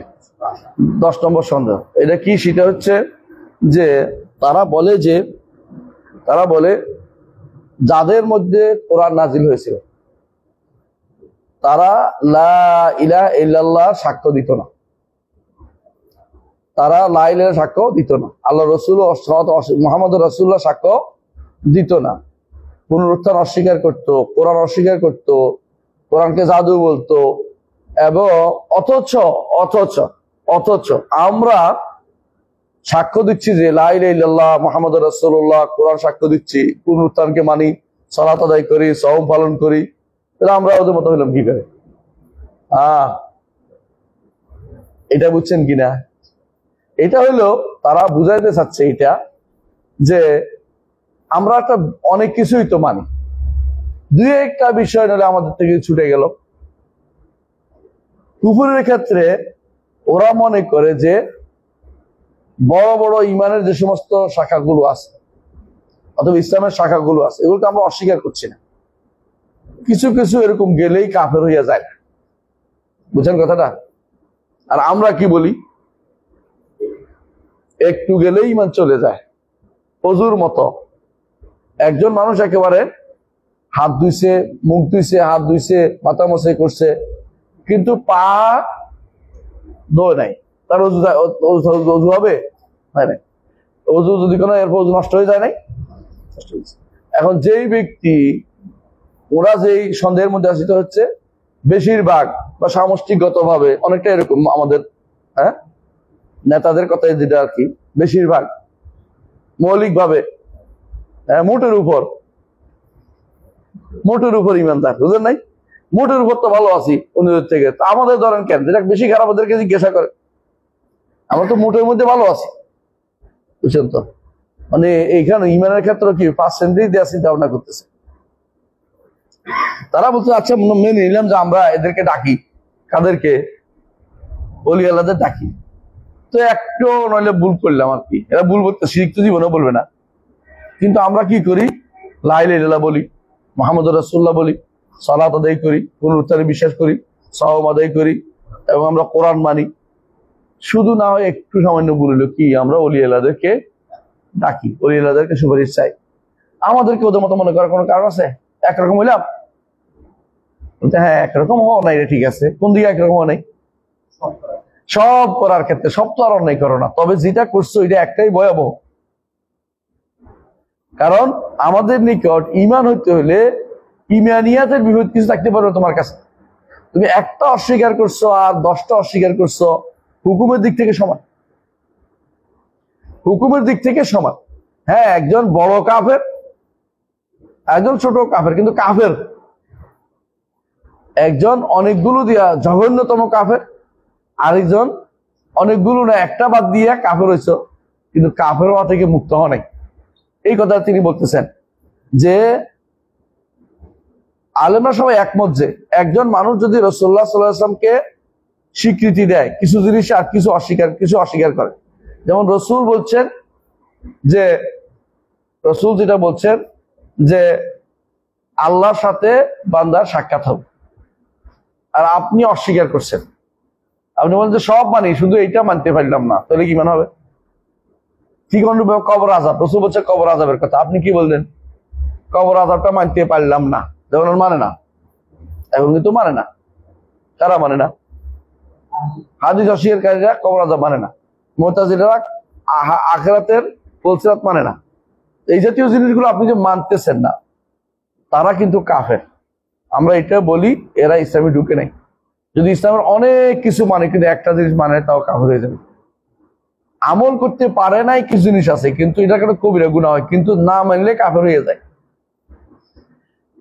S1: 10 নম্বর সন্দেহ এটা কি? সেটা হচ্ছে যে তারা বলে যাদের মধ্যে কোরআন নাজিল হয়েছিল তারা লা ইলাহা ইল্লাল্লাহ সাক্ষ্য দিত না, তারা লা ইলাহা সাক্ষ্য দিত না, আল্লাহ রসুল মুহাম্মদ রাসূলুল্লাহ সাক্ষ্য দিত না, পুনরুত্থান অস্বীকার করত, কোরআন অস্বীকার করত, কোরআনকে জাদু বলতো। এবং অথচ আমরা সাক্ষ্য দিচ্ছি যে লা ইলাহা ইল্লাল্লাহ মুহাম্মদ রাসূলুল্লাহ, কোরআন সাক্ষ্য দিচ্ছি, পুনরুত্থানকে মানি, সালাত আদায় করি, সওম পালন করি। আমরা ওদের মতো হইলাম কি করে? এটা বুঝছেন কিনা? এটা হইলো তারা বুঝাইতে চাচ্ছে এটা যে আমরা একটা অনেক কিছুই তো মানি, দুই একটা বিষয় নিলে আমাদের থেকে ছুটে গেল। কুফরের ক্ষেত্রে ওরা মনে করে যে বড় বড় ইমানের যে সমস্ত শাখাগুলো আছে অথবা ইসলামের শাখাগুলো আছে এগুলোকে আমরা অস্বীকার করছি না, কিছু কিছু এরকম গেলেই কাফের হইয়া যায়। বুঝছেন কথাটা? আর আমরা কি বলি? একটু গেলেই ইমান চলে যায়, অজুর মতো। একজন মানুষ একেবারে হাত ধুইছে, মুখ ধুইছে, হাত ধুইছে, মাথা মোছাই করছে, কিন্তু পা ধোয় নাই, তার অজু হবে? নাই। অজু যদি কোনো এরপর অজু নষ্ট হয়ে যায় নাই। এখন যেই ব্যক্তি
S2: ওরা যেই সন্দেহের মধ্যে আছে সেটা হচ্ছে বেশিরভাগ বা সামষ্টিকগত ভাবে অনেকটা এরকম আমাদের নেতাদের কথায় যেটা আর কি, বেশিরভাগ মৌলিক ভাবে মোটের উপর ইমানদার, বুঝলেন নাই? মোটের উপর তো ভালো আছি অন্যদের থেকে। আমাদের ধরেন কেন, যেটা বেশি খারাপ ওদেরকে জিজ্ঞাসা করে, আমরা তো মোটের মধ্যে ভালো আছি, বুঝছেন তো? মানে এইখানে ইমানের ক্ষেত্রে কি পার্সেন্টেজ দেওয়া চিন্তা ভাবনা করতেছে। তারা বলছে আচ্ছা মেনে নিলাম যে আমরা এদেরকে ডাকি, কাদেরকে? ওলি আল্লাহদের ডাকি। তো একটু নইলে ভুল করলাম আর কি, এরা ভুল বলতে শিরিক তো জীবনেও বলবে না, কিন্তু আমরা কি করি? লা ইলাহা ইল্লাল্লাহ বলি, মুহাম্মদুর রাসূলুল্লাহ বলি, সালাত আদায় করি, পুনরুত্থানে বিশ্বাস করি, সাওম আদায় করি, এবং আমরা কোরআন মানি। শুধু না হয় একটু সামান্য ভুল হলো কি, আমরা ওলি আল্লাহদেরকে ডাকি, ওলি আল্লাহদেরকে সুপারিশ চাই। আমাদেরকে ওদের মতো মনে করার কোনো কারণ আছে? একরকম হইলাম? হ্যাঁ, একরকম হওয়া নাই রে, ঠিক আছে। কোন দিকে একরকম হওয়া নাই? সব করার ক্ষেত্রে। সব তো আর অন্যায় করো না, তবে যেটা করছো এটা একটাই ভয়াবহ। কারণ আমাদের নিকট ইমান হইতে হলে ইমানিয়াতের বিপরীত কিছু থাকতে পারবে তোমার কাছে। তুমি একটা অস্বীকার করছো আর 10টা অস্বীকার করছো, হুকুমের দিক থেকে সমান। হুকুমের দিক থেকে সমান। হ্যাঁ, একজন বড় কাফের, একজন ছোট কাফের, কিন্তু কাফের। একজন অনেকগুলো দিয়া জঘন্যতম কাফের, আরেকজন অনেকগুলো না একটা বাদ দিয়ে কাফের হয়েছ, কিন্তু কাফের হওয়া থেকে মুক্ত হওয়া নাই। এই কথা তিনি বলতেছেন যে আলেমরা সবাই একমত যে একজন মানুষ যদি রাসূলুল্লাহ সাল্লাল্লাহু আলাইহি ওয়াসাল্লামকে স্বীকৃতি দেয় কিছু জিনিস আর কিছু অস্বীকার করে, যেমন রসুল বলছেন যে, রসুল যেটা বলছেন যে আল্লাহর সাথে বান্দার সাক্ষাৎ হবে, আর আপনি অস্বীকার করছেন। আপনি বলেন যে সব মানি, শুধু এইটা মানতে পারলাম না, তাহলে কি মানে হবে? ঠিক অনুভব কবর আযাব, রসুল বলছে কবর আযাবের কথা, আপনি কি বললেন? কবর আযাবটা মানতে পারলাম না। যখন মানে না, এখন কিন্তু মানে না। কারা মানে না? হাদিস অস্বীকারীরা কবর আযাব মানে না। মুতাজিলারা আখিরাতের ফুলসিরাত মানে না। এই জাতীয় জিনিসগুলো আপনি যে মানতেছেন না, তারা কিন্তু কাফের। আমরা এটা বলি, এরা ইসলামে ঢুকে নাই। যদি ইসলামের অনেক কিছু মানে কিন্তু একটা জিনিস মানে, তাও কাফের হয়ে যাবে। আমল করতে পারে নাই কিছু জিনিস আছে, কিন্তু এটা কোনো কবিরা গুনাহ হয়, কিন্তু না মানলে কাফের হয়ে যায়।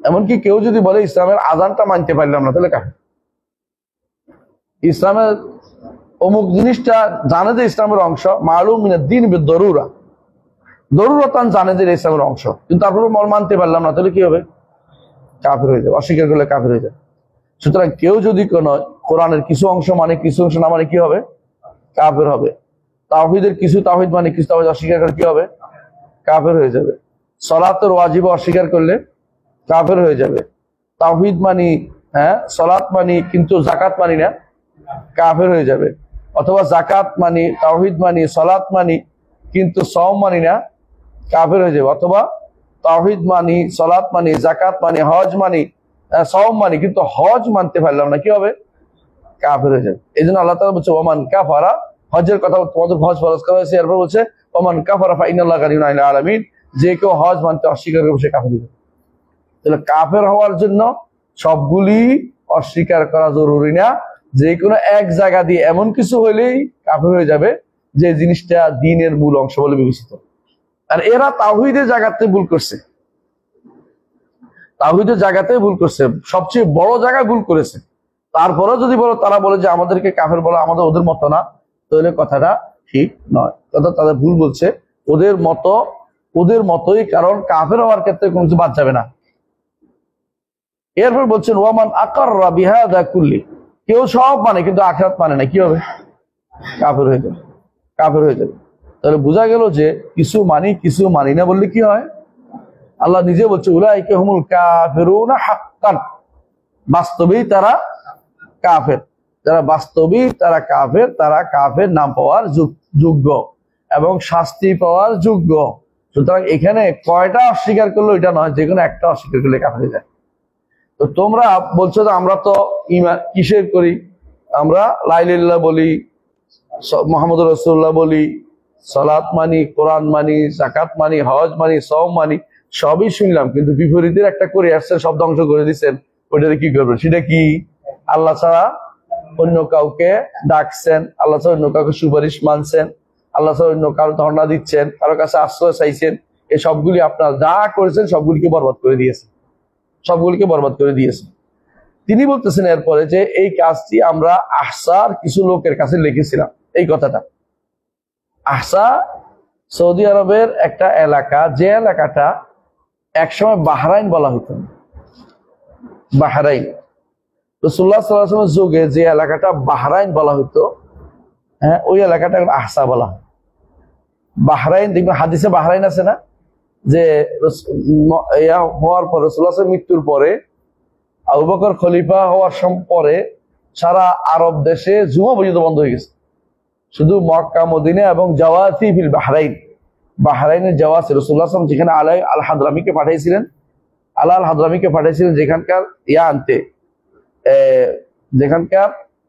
S2: এমনকি কেউ যদি বলে ইসলামের আযানটা মানতে পারলাম না, তাহলে কাফের। ইসলামের অমুক জিনিসটা জানে যে ইসলামের অংশ, মালুম মিনাদ দ্বীন বিদ-দারুরা, দরুরতান জানে যে ইসলামের অংশ, কিন্তু তারপরে মানতে পারলাম না, তাহলে কি হবে? কাফের হয়ে যাবে। অস্বীকার করলে কাফের হয়ে যাবে। সুতরাং কেউ যদি কোন কোরআনের কিছু অংশ মানে কিছু অংশ না মানে কি হবে? কাফের হবে। তাওহীদের কিছু তাওহীদ মানে কিছু তাওহীদ অস্বীকার করলে কি হবে? কাফের হয়ে যাবে। সালাতের ওয়াজিব অস্বীকার করলে কাফের হয়ে যাবে। তাওহীদ মানি, সালাত মানি কিন্তু যাকাত মানি না, কাফের হয়ে যাবে। অথবা যাকাত মানি, তাওহীদ মানি, সালাত মানি কিন্তু সাওম মানি না, কাফের হয়ে যাবে। অথবা তাওহীদ মানি, সালাত মানি, যাকাত মানি, হজ মানি, সাওম মানি কিন্তু হজ মানতে পারলাম না, কি হবে? কাফের হয়ে যাবে। এই জন্য আল্লাহ তাআলা বলছে ওমান কাফারা, হজের কথা তোমাদের হজ ফরজ করা হয়েছে, এরপর বলছে ওমান কাফারা ফাইনাল্লাহ গানিয়ুন আনিল আলামিন, যে কেউ হজ মানতে অস্বীকার করবে সে কাফের হয়ে যাবে। তাহলে কাফের হওয়ার জন্য সবগুলি অস্বীকার করা জরুরি না, যে কোনো এক জায়গা দিয়ে এমন কিছু হইলেই কাফের হয়ে যাবে যে জিনিসটা দ্বীনের মূল অংশ বলে বিবেচিত। আর এরা তাওহীদের জায়গাতে ভুল করছে, তাওহীদের জায়গাতে ভুল করছে, সবচেয়ে বড় জায়গায় ভুল করেছে। তারপরেও যদি বলো, তারা বলে যে আমাদেরকে কাফের বলা, আমাদের ওদের মতো না, তাহলে কথাটা ঠিক নয়। অর্থাৎ তাদের ভুল বলছে, ওদের মতোই, কারণ কাফের হওয়ার ক্ষেত্রে কোনো কিছু বাদ যাবে না। এরপর বলছেন ওয়ামান আকাররা বিহাদা কুল্লি, কেউ সব মানে কিন্তু আখিরাত মানে না, কি হবে? কাফের হয়ে যাবে, কাফের হয়ে যাবে। তাহলে বোঝা গেল যে কিছু মানি কিছু মানি না বললে কি হয়? আল্লাহ নিজে বলছে উলাইকা হুমুল কাফিরুনা হাক্কান, বাস্তবেই তারা কাফের। যারা বাস্তবিক তারা কাফের, তারা কাফের নাম পাওয়ার যোগ্য এবং শাস্তি পাওয়ার যোগ্য। সুতরাং এখানে কয়টা অস্বীকার করলো এটা নয়, যে কোনো একটা অস্বীকার করলে কাফের হয়ে যায়। তো তোমরা বলছো যে আমরা তো ঈমান কিসের করি? আমরা লা ইলাহা ইল্লাল্লাহ বলি, মুহাম্মদুর রাসূলুল্লাহ বলি, সালাত মানি, কোরআন মানি, যাকাত মানি, হজ মানি, সাওম মানি, সবই শুনলাম, কিন্তু বিপরীতের একটা করে আসছেন, সব ধ্বংস করে দিচ্ছেন, ওইটারে কি করবেন? সেটা কি? আল্লাহ ছাড়া অন্য কাউকে ডাকছেন, আল্লাহ ছাড়া অন্য কাউকে সুপারিশ মানছেন, আল্লাহ ছাড়া অন্য কারো ধর্ণা দিচ্ছেন, কারো কাছে আশ্রয় চাইছেন, এই সবগুলি আপনার যা করেছেন সবগুলিকে বরবাদ করে দিয়েছেন, সবগুলিকে বরবাদ করে দিয়েছেন। তিনি বলতেছেন এরপরে যে এই কাজটি আমরা আহসার কিছু লোকের কাছে লিখেছিলাম। এই কথাটা আহসা সৌদি আরবের একটা এলাকা, যে এলাকাটা একসময় বাহরাইন বলা হতো। বাহরাইন রাসূলুল্লাহ সাল্লাল্লাহু আলাইহি ওয়াসাল্লামের যুগে যে এলাকাটা বাহরাইন বলা হতো, হ্যাঁ, ওই এলাকাটা আহসা বলা হয়। বাহরাইন, দেখবেন হাদিসে বাহরাইন আছে না, যে হওয়ার পরে রাসূলুল্লাহ মৃত্যুর পরে আবু বকর খলিফা হওয়ার পরে সারা আরব দেশে জুমা পর্যন্ত বন্ধ হয়ে গেছে। শুধু মক্কা মদিনা এবং জাওয়াসি ফিল বাহরাইন, বাহরাইনের জাওয়াসি, রাসূলুল্লাহ সাল্লাল্লাহু আলাইহি ওয়াসাল্লাম যেখানে আলাই আল হাদরামিকে পাঠিয়েছিলেন, আলা আল হাদরামিকে পাঠিয়েছিলেন যেখানকার ইয়া আনতে,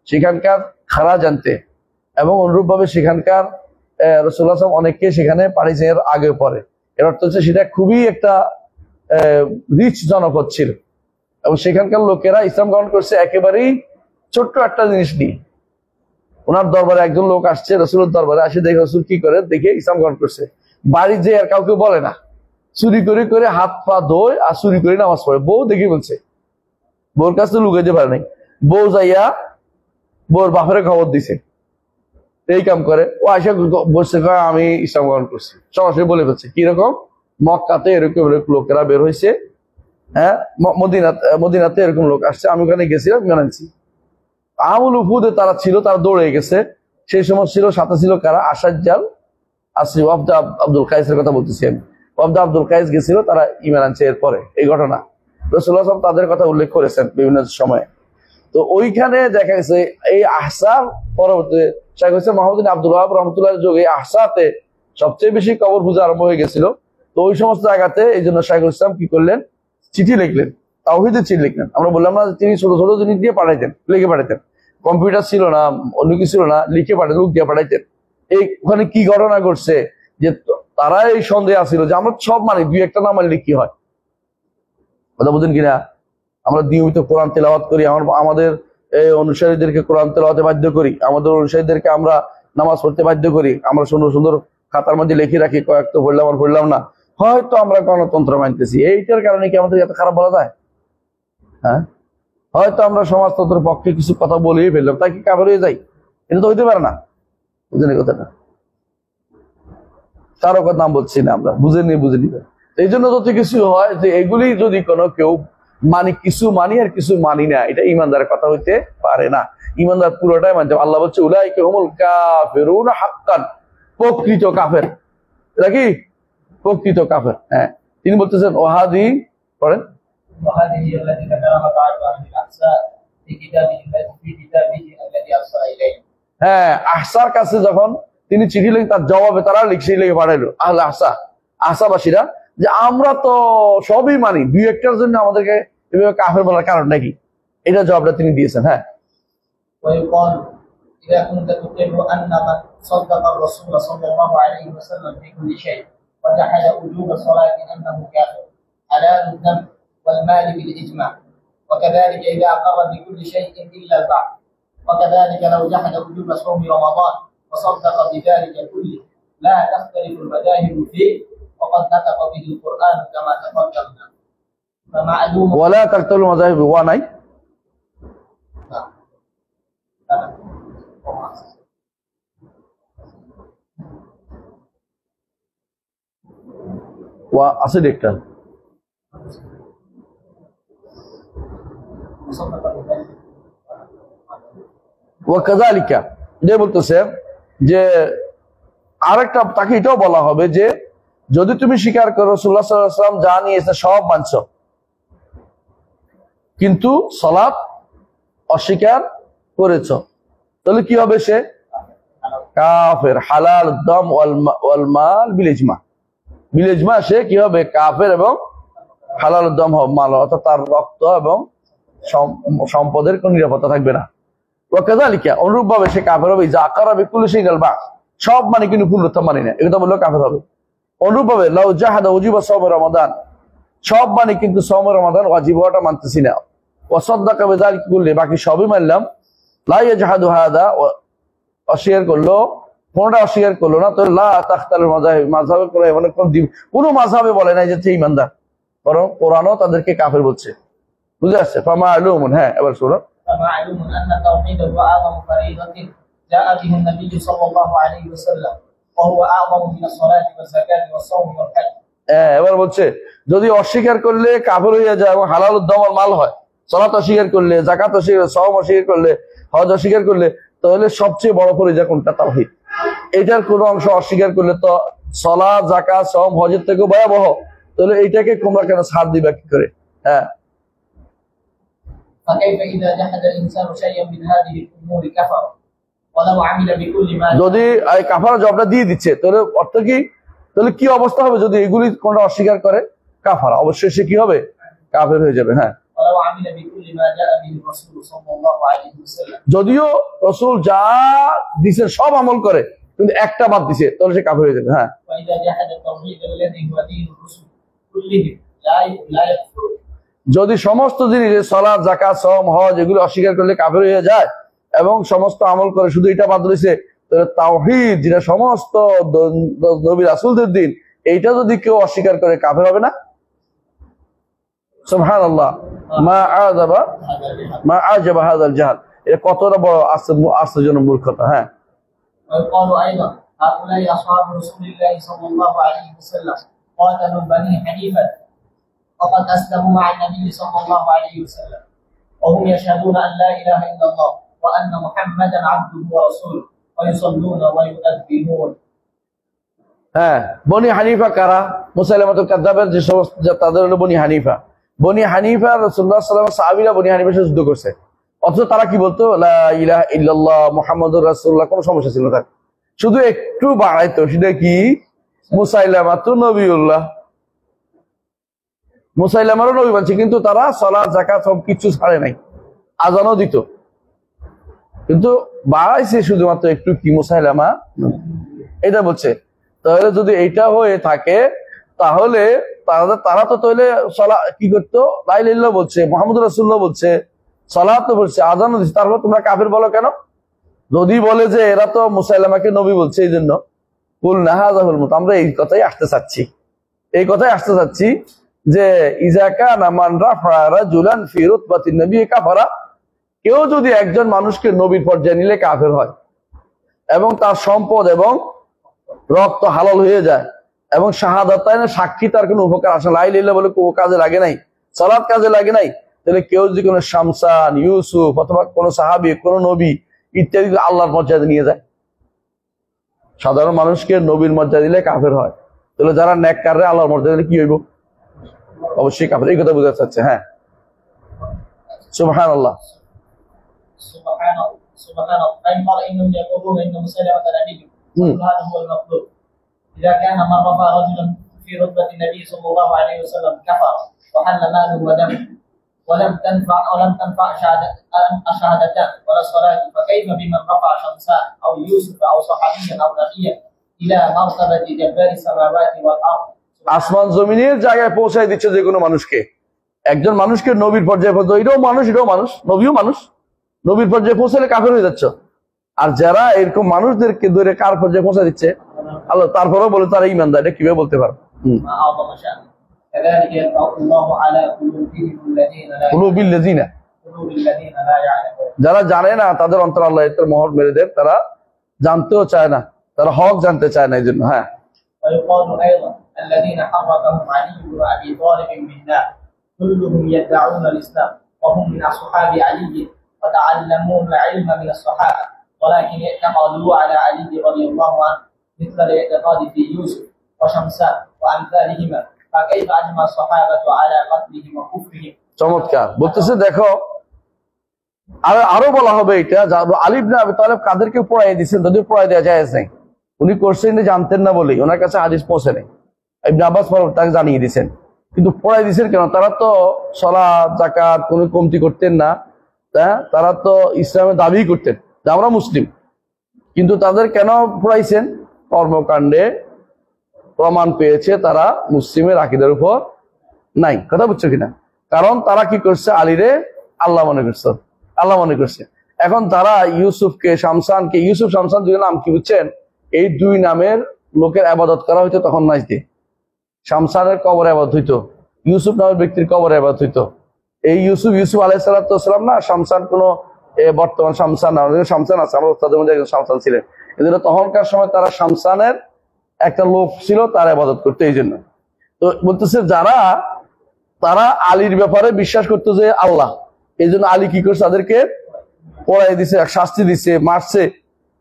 S2: সেখানকার খারাজ আনতে, এবং অনুরূপভাবে সেখানকার রাসূলুল্লাহ সাল্লাল্লাহু আলাইহি ওয়াসাল্লাম অনেককে সেখানে পাঠিয়েছেন আগে পরে। এর অর্থ হচ্ছে সেটা খুবই একটা রিচ জনপদ ছিল, এবং সেখানকার লোকেরা ইসলাম গ্রহণ করছে একেবারেই ছোট্ট একটা জিনিস নিয়ে। ওনার দরবারে একজন লোক আসছে, রাসূলের দরবারে আসে, দেখে রাসূল কি করে, দেখে ইসলাম গ্রহণ করছে। বাড়ি যে আর কাউকে বলে না, চুরি করে করে হাত পা ধোয় আর চুরি করে নামাজ পড়ে। বউ দেখে বলছে, বউর কাছে লুকাইতে পারে নাই, বউ যাইয়া বউর বাপের খবর দিছে, এই কাম করে। ও আয়সা বলছে আমি ইসলাম গ্রহণ করছি, সরাসরি বলে ফেলছে। কিরকম? মক্কাতে এরকম লোকেরা বের হয়েছে, হ্যাঁ, মদিনাতে এরকম লোক আসছে, আমি ওখানে গেছিলাম, জানাচ্ছি। আমুল উফুদে তারা ছিল, তারা দৌড়ে গেছে। সেই সময় ছিল, সাথে ছিল কারা? আসাজ্জাল, আসি ওয়াফদা আব্দুল কায়েসের কথা বলতেছি আমি। ওয়াফদা আব্দুল কায়েস গেছিল, তারা ঈমান আনছে। এরপরে এই ঘটনা রাসূলুল্লাহ সাল্লাল্লাহু আলাইহি ওয়াসাল্লাম তাদের কথা উল্লেখ করেছেন বিভিন্ন সময়ে। তো ওইখানে দেখা গেছে এই আহসার পরবর্তী শেখ হোসেন মোহাম্মদ আব্দুল ওয়াহাব রহমতুল্লাহ যুগে আহসাতে সবচেয়ে বেশি কবর পূজা আরম্ভ হয়ে গেছিল। তো ওই সমস্ত জায়গাতে এই জন্য শাইখুল ইসলাম কি করলেন? চিঠি লিখলেন, তাওহীদের চিঠি লিখলেন। আমরা বললাম না, তিনি ছোট ছোট জিনিস দিয়ে পাঠাইতেন, লিখে পাঠাইতেন। কম্পিউটার ছিল না, অন্য কিছু ছিল না, লিখে পাঠাতেন, লোক দিয়ে পাঠাইতেন। এই ওখানে কি ঘটনা ঘটছে যে তারা এই সন্দেহ আছিল যে আমরা সব মানি, দুই একটা না মানলে কি হয়। কথা বুঝেন কিনা? আমরা নিয়মিত কোরআন তেলাওয়াত করি, আমাদের অনুসারীদেরকে কোরআন তেলাওয়াতে বাধ্য করি, আমাদের অনুসারীদেরকে আমরা নামাজ পড়তে বাধ্য করি, আমরা সুন্দর সুন্দর খাতার মধ্যে লিখে রাখি, কয়েক তো পড়লাম আর পড়লাম না, হয়তো আমরা গণতন্ত্র মানতেছি। এইটার কারণে কি আমাদের এত খারাপ বলা যায়? হ্যাঁ, হয়তো আমরা সমাজতন্ত্রের পক্ষে কিছু কথা বলেই ফেললাম, তাই কি কাফের হয়ে যাই? এটা তো হইতে পারে না। বুঝেন এই কথাটা? কারো কথা নাম বলছি না আমরা, বুঝেনি। এই জন্য যদি কিছু হয় যে এগুলি যদি কোনো কেউ মানি, কিছু মানি আর কিছু মানি না, এটা ইমানদারের কথা হইতে পারে না। ইমানদার পুরোটাই মানতে। আল্লাহ বলছে উলাইকা হুমুল কাফিরুনা হাক্কান, প্রকৃত কাফের। এটা কি? প্রকৃত কাফের। হ্যাঁ, তিনি বলতেছেন ওয়াহাদি পড়েন, হ্যাঁ, আহসার কাছে যখন তিনি চিঠি লিখে তার জবাবে তারা লিখে লিখে পাঠাইলো আহলে আহসাবাসীরা, যে আমরা তো সবই মানি, দুই একটার জন্য আমাদেরকে এভাবে কাফের বলার কারণ নাকি? এটা জবাবটা তিনি দিয়েছেন। হ্যাঁ,
S1: إذا كنت تقر أن من صدق الرسول صلى الله عليه وسلم في كل شيء وجحد وجوب الصلاة أنه كافر حلال الدم والمال بالإجماع، وكذلك إذا أقر بكل شيء إلا البعض، وكذلك لو جحد وجوب صوم رمضان وصدق بذلك كله لا تختلف المذاهب فيه، وقد نطق به القرآن كما تقدمنا. فمعلوم
S2: ولا تختلف المذاهب واناي আছে একটা ওয়াকাযালিকা, যে বলতেছে যে আরেকটা তাকে এটাও বলা হবে যে যদি তুমি স্বীকার করো রাসূলুল্লাহ সাল্লাল্লাহু আলাইহি ওয়াসাল্লাম যা নিয়েছে সব মানছো, কিন্তু সালাত অস্বীকার করেছো, তাহলে কি হবে? সে কাফের। হালাল দম ওয়াল মাল বিল ইজমা, বিল ইজমা সে কি হবে? কাফের, এবং হালাল দম মাল, অর্থাৎ তার রক্ত এবং সম্পদের কোন নিরাপত্তা থাকবে না। ওয়াকাযালিকা, অনুরূপ ভাবে সে কাফের হবে। যা আকারা বিকুল্লি শাইইন বা, সব মানে কিন্তু পুনরুত্থান মানে না, এটা বললেও কাফের হবে। অনুরূপ ভাবে লাউ জাহাদা ওয়াজিবা সাওম রমাদান, সব মানে কিন্তু সওম রমাদান ওয়াজিব হওয়াটা মানতেছি না। ওয়াসাদ্দাকা বিযালিকা কুল্লি, বাকি সবই মানলাম। লা ইয়াজহাদু হাদা, অস্বীকার করলো, কোনটা অস্বীকার করলো না। তো লা তাখতালিফ মাযহাব, মাযহাবে কোনো মাযহাবে বলে নাই যে ইমানদার, বরং কোরআনও তাদেরকে কাফের বলছে। বুঝে আসছে? ফামালুমুন, হ্যাঁ এবার শুনো।
S1: فمعلوم أن التوحيد هو أعظم فريضة جاء به النبي صلى الله عليه وسلم وهو أعظم من الصلاة والزكاة والصوم والحج।
S2: এবার বলছে যদি অস্বীকার করলে কাফের হয়ে যায় এবং হালাল উদ্দমল মাল হয়, সালাত অস্বীকার করলে, যাকাত অস্বীকার, সওম অস্বীকার করলে, হজ অস্বীকার করলে, তাহলে সবচেয়ে বড় ফরিজা কোনটা? তাওহীদ। এটার কোনো অংশ অস্বীকার করলে তো সালাত, যাকাত, সওম, হজের থেকে ভয়াবহ, তাহলে এইটাকে তোমরা কেন ছাড় দিবা কি করে? হ্যাঁ,
S1: فكيف إذا جحد الإنسان شيئا من هذه الأمور كفر ولو عمل بكل ما
S2: যদি কাফারা জবটা দিয়ে দিচ্ছে, তাহলে অর্থ কি? তাহলে কি অবস্থা হবে যদি এগুলি কোনটা অস্বীকার করে? কাফারা, অবশ্যই সে কি হবে? কাফের হয়ে যাবে। হ্যাঁ,
S1: ولو عمل بكل ما جاء به الرسول صلى الله عليه وسلم,
S2: যদিও রাসূল যা দিয়েছেন সব আমল করে কিন্তু একটা বাদ দিছে, তাহলে সে কাফের হয়ে যাবে। হ্যাঁ,
S1: وإذا جحد التوحيد الذي هو دين الرسل كلهم لا يكفر।
S2: যদি সমস্ত জিনিস সালাত, যাকাত, সওম, হজ এগুলো অস্বীকার করলে কাফের হয়ে যায় এবং সমস্ত আমল করে শুধু এটা বাদ দিয়েছে, তাহলে তাওহীদ যেটা সমস্ত নবী রাসূলদের দিন, এইটা যদি কেউ অস্বীকার করে কাফের হবে না? সুবহানাল্লাহ, মা আজাবা হাযাল জাহল, এটা কতটা বড় আশ্চর্যজনক মূর্খতা। হ্যাঁ,
S1: ويقال أيضا هؤلاء أصحاب رسول الله صلى الله عليه وسلم قاتلوا بني حنيفة وقد أسلموا مع النبي صلى الله عليه وسلم وهم يشهدون أن لا إله إلا الله وأن محمدا عبده ورسوله ويصلون ويؤذنون।
S2: হ্যাঁ, বনি হানিফা কারা? মুসাইলামাতুল কাযযাবের যে সমস্ত, তাদের হলো বনি হানিফা। বনি হানিফা রাসূলুল্লাহ সাল্লাল্লাহু আলাইহি ওয়াসাল্লাম সাহাবীরা বনি হানিফার সাথে যুদ্ধ করছে, অথচ তারা কি বলতো? লা ইলাহা ইল্লাল্লাহ মুহাম্মাদুর রাসূলুল্লাহ। কোনো সমস্যা ছিল না, শুধু একটু বাড়াইতো, সেটা কি? মুসাইলামাতুন নবিয়ুল্লাহ, মুসাইলামারও নবী বলছে, কিন্তু তারা সালাত, যাকাত সব কিছু ছাড়ে নাই, আযানও দিত, কিন্তু বাড়াইছে শুধুমাত্র একটু, কি? মুসাইলামা, এটা বলছে। তাহলে যদি এইটা হয়ে থাকে, তাহলে তারা তো তাহলে কি করতো? লা ইলাহা ইল্লাল্লাহ বলছে, মুহাম্মদুর রাসূলুল্লাহ বলছে, সালাত বলছে, আযানও দিচ্ছে, তারপর তোমরা কাফের বলো কেন? যদি বলে যে এরা তো মুসাইলামাকে নবী বলছে, এই জন্য কুলনা হাযাহুল মুত, আমরা এই কথাই আসতে চাচ্ছি, যে ইযা কানা মান রাফা রাজুলান ফি রুতবাতিন নবী কাফারা, কেউ যদি একজন মানুষকে নবীর পর্যায়ে নিলে কাফের হয় এবং তার সম্পদ এবং রক্ত হালাল হয়ে যায় এবং শাহাদাতায়নে সাক্ষী তার কোনো উপকার আসে, লা ইলাহা ইল্লাল্লাহ বলে কোনো কাজে লাগে নাই, সালাত কাজে লাগে নাই, তাহলে কেউ যদি কোনো শামসান, ইউসুফ অথবা কোনো সাহাবী, কোনো নবী ইত্যাদি আল্লাহর মর্যাদা নিয়ে যায়, সাধারণ মানুষকে নবীর মর্যাদা দিলে কাফের হয়, তাহলে যারা নেককাররা আল্লাহর মর্যাদা দিলে কি হইব? অবশ্যই কাফের। এই কথা বোঝাতে চাচ্ছে। হ্যাঁ, সুবহানাল্লাহ।
S1: سبحان الله فإن قال إنهم يقولون إن مسيلمة نبي وهذا هو المطلوب. إذا كان من رفع رجلا في رتبة النبي صلى الله عليه وسلم كفر وحل ماله ودمه ولم تنفع شهادتان ولا الصلاة، فكيف بمن رفع شمسان أو يوسف أو صحابيا أو نبيا إلى مرتبة جبار السماوات والأرض؟
S2: আসমান জমিনের জায়গায় পৌঁছায় দিচ্ছে যে কোনো মানুষকে, একজন মানুষকে নবীর পর্যায়ে পৌঁছে, এটাও মানুষ, নবীও মানুষ, নবীর পর্যায়ে পৌঁছালে কাফের হয়ে যাচ্ছে। আর যারা এরকম মানুষদেরকে ধরে কার পর্যায়ে পৌঁছা দিচ্ছে? আল্লাহ। তারপরেও বলে তারা ঈমানদার, এটা কিভাবে বলতে পারো? যারা জানে না, তাদের অন্তর আল্লাহ এর মোহর মেরে দেন, তারা জানতেও চায় না, তারা হক জানতে চায় না, এই জন্য। হ্যাঁ,
S1: الذين حركهم علي بن ابي طالب منا كلهم يدعون الاسلام وهم من اصحاب علي وتعلموا العلم من الصحابه ولكن اعتقدوا على علي رضي الله عنه مثل الاعتقاد في يوسف وشمسان وامثالهما، فكيف اجمع الصحابه على قتلهم وكفرهم؟
S2: চমৎকার বলতেছে। দেখো, আরো বলা হবে এটা, আলী ইবনে আবি তালেব কাদেরকে পড়াই দিয়েছেন, যদিও পড়াই দেওয়া যায় নাই, উনি করছেন জানতেন না বলেই, ওনার কাছে হাদিস পৌঁছে নেই, ইবনে আব্বাস তাকে জানিয়ে দিয়েছেন, কিন্তু পড়াই দিয়েছেন কেন? তারা তো সালাত, যাকাত কোনো কমতি করতেন না, তারা তো ইসলামের দাবি করতেন যে আমরা মুসলিম, কিন্তু তাদের কেন পড়াইছেন? কর্মকাণ্ডে প্রমাণ পেয়েছে তারা মুসলিমের আকীদার উপর নাই। কথা বুঝছো কিনা? কারণ তারা কি করছে, আলীরে আল্লাহ মনে করছে, আল্লাহ মনে করছে। এখন তারা ইউসুফকে, শামসানকে, ইউসুফ শামসান দুই নাম কি বুঝছেন? এই দুই নামের লোকের আবাদত করা হইতো তখন নাইতে। শামসানের কবরে আবাদত হইতো, ইউসুফ নামের ব্যক্তির কবরে আবাদত হইতো। এই ইউসুফ আলাইহিস সালাম না, শামসান কোন বর্তমান শামসান না, শামসান আছে আমার ওস্তাদের মধ্যে একজন শামসান ছিলেন। এজন্য তখনকার সময় তারা শামসানের একটা লোক ছিল, তার আবাদত করতো। এই জন্য তো বলতেছে যারা, তারা আলীর ব্যাপারে বিশ্বাস করতো যে আল্লাহ, এই জন্য আলী কি করছে, তাদেরকে পড়াই দিছে, শাস্তি দিছে, মারছে।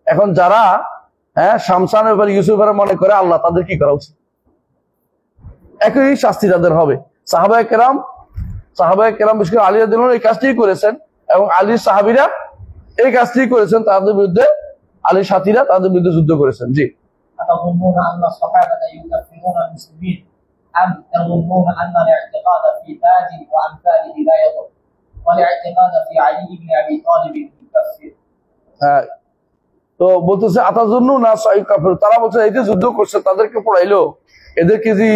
S2: এখন যারা শামসানের ব্যাপারে, ইউসুফের মনে করে আল্লাহ, তাদের কি করা উচিত? একই শাস্তি তাদের হবে। সাহাবায়ে কেরাম বিশেষ করে আলী রাদিয়াল্লাহু আনহু এই কাজটিই করেছেন, এবং আলীর সাহাবীরা এই কাজটিই করেছেন, তাদের বিরুদ্ধে, আলীর সাথীরা তাদের বিরুদ্ধে যুদ্ধ করেছেন। জি।
S1: أتظنون أن الصحابة يكفرون المسلمين أم تظنون أن الاعتقاد في تاج وأمثاله لا يضر والاعتقاد في علي بن أبي طالب يكفر؟
S2: তো বলতেছে আতাজুন্নু না সাইকাফির, তারা বলছে এই যে যুদ্ধ করছে তাদেরকে পড়াইলো, এদেরকে যে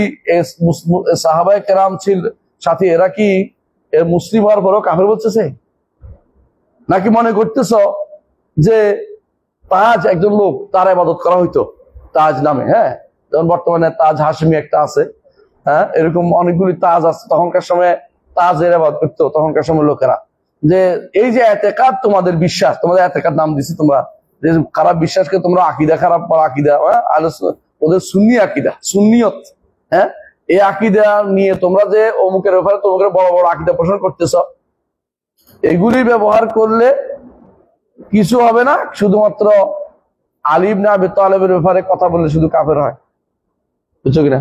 S2: সাহাবায়ে কেরাম ছিল সাথী, এরা কি মুসলিম হওয়ার পরও কাফের বলতেছে? নাকি মনে করতেছ যে তাজ একজন লোক, তার ইবাদত করা হইতো তাজ নামে? যেমন বর্তমানে তাজ হাশমি একটা আছে, এরকম অনেকগুলি তাজ আছে। তখনকার সময় তাজের ইবাদত করতো তখনকার সময় লোকেরা। যে এই যে এতেকাদ, তোমাদের বিশ্বাস, তোমাদের এতেকাদ নাম দিছি তোমরা, যে খারাপ বিশ্বাসকে তোমরা আকিদা খারাপ বা আকিদা, ওদের সুন্নি আকিদা, সুন্নিয়ত, এই আকিদা নিয়ে তোমরা যে অমুকের ব্যাপারে তোমাকে বড় বড় আকিদা পোষণ করতেছ, এগুলি ব্যবহার করলে কিছু হবে না। শুধুমাত্র আলী ইবনে আবি তালেবের ব্যাপারে কথা বললে শুধু কাফের হয়, বুঝছো কিনা?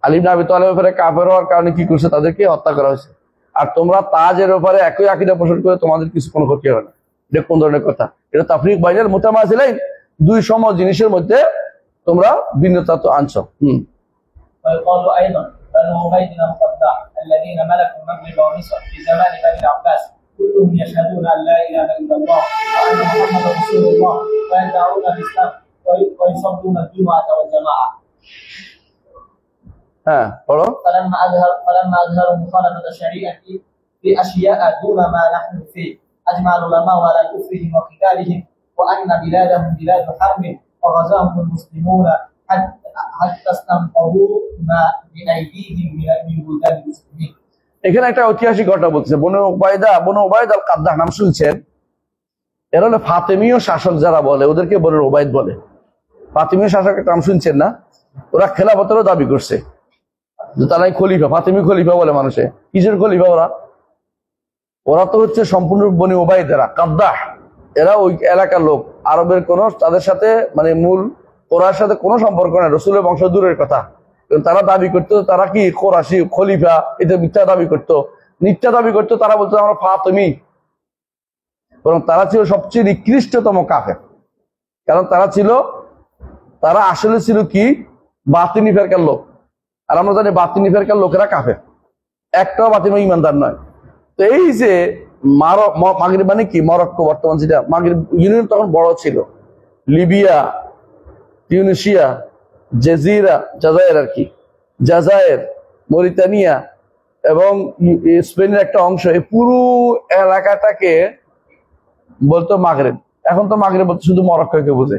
S2: আলী ইবনে আবি তালেবের ব্যাপারে কাফের হওয়ার কারণে কি করছে, তাদেরকে হত্যা করা হয়েছে। আর তোমরা তাজের ব্যাপারে একই আকীদা পোষণ করে তোমাদের কিছু কোনো ক্ষতি হবে না। এটা কোন ধরনের কথা? এটা তাফরিক বাইনাল মুতামাসিলাইন, দুই সম জিনিসের মধ্যে তোমরা ভিন্নতা তো আনছো।
S1: ويقال أيضا بنو عبيد القداح الذين ملكوا المغرب ومصر في زمان بني العباس كلهم يشهدون أن لا إله إلا الله وأن محمدا رسول الله ويدعون الإسلام ويصلون الجمعة والجماعة. فلما أظهروا مخالفة الشريعة في أشياء دون ما نحن فيه أجمع العلماء على كفرهم وقتالهم وأن بلادهم بلاد حرب وغزاهم المسلمون حتى استنقذوا ما بأيديهم من بلدان المسلمين.
S2: এখানে একটা ঐতিহাসিক ঘটনা বলতেছে। বনু উবাইদ আল কাদ্দাহ নাম শুনছেন? এরা হলো ফাতেমীয় শাসক, যারা বলে ওদেরকে বনু উবাইদ বলে। ফাতেমীয় শাসকের নাম শুনছেন না? ওরা খেলাফতেরও দাবি করছে, তারাই খলিফা, ফাতেমী খলিফা বলে মানুষে। কিসের খলিফা ওরা তো হচ্ছে সম্পূর্ণ বনি উবাইদ, এরা কাদ্দাহ, এরা ওই এলাকার লোক। আরবের কোন তাদের সাথে মানে মূল ওরার সাথে কোনো সম্পর্ক নেই, রসুলের বংশ দূরের কথা। তারা দাবি করতো তারা কি কোরাশি খলিফা, এটা মিথ্যা দাবি করতো, মিথ্যা দাবি করতো। তারা বলতো আমরা ফাতেমী, বরং তারা ছিল সবচেয়ে নিকৃষ্টতম কাফের। কারণ তারা আসলে ছিল কি বাতিনি ফেরকার লোক। আর আমরা জানি বাতিনি ফেরকার লোকেরা কাফের, একটাও বাতিনি ইমানদার নয়। তো এই যে মাগরিব মানে কি মরক্কো, বর্তমান যেটা মাগরিব ইউনিয়ন তখন বড় ছিল, লিবিয়া, টিউনিশিয়া, জাজায়ের আর কি, জাজায়ের, মরিতানিয়া এবং স্পেনের একটা অংশ, এই পুরো এলাকাটাকে বলতো মাগরিব। এখন তো মাগরিব বলতে শুধু মরক্কোকে বোঝে,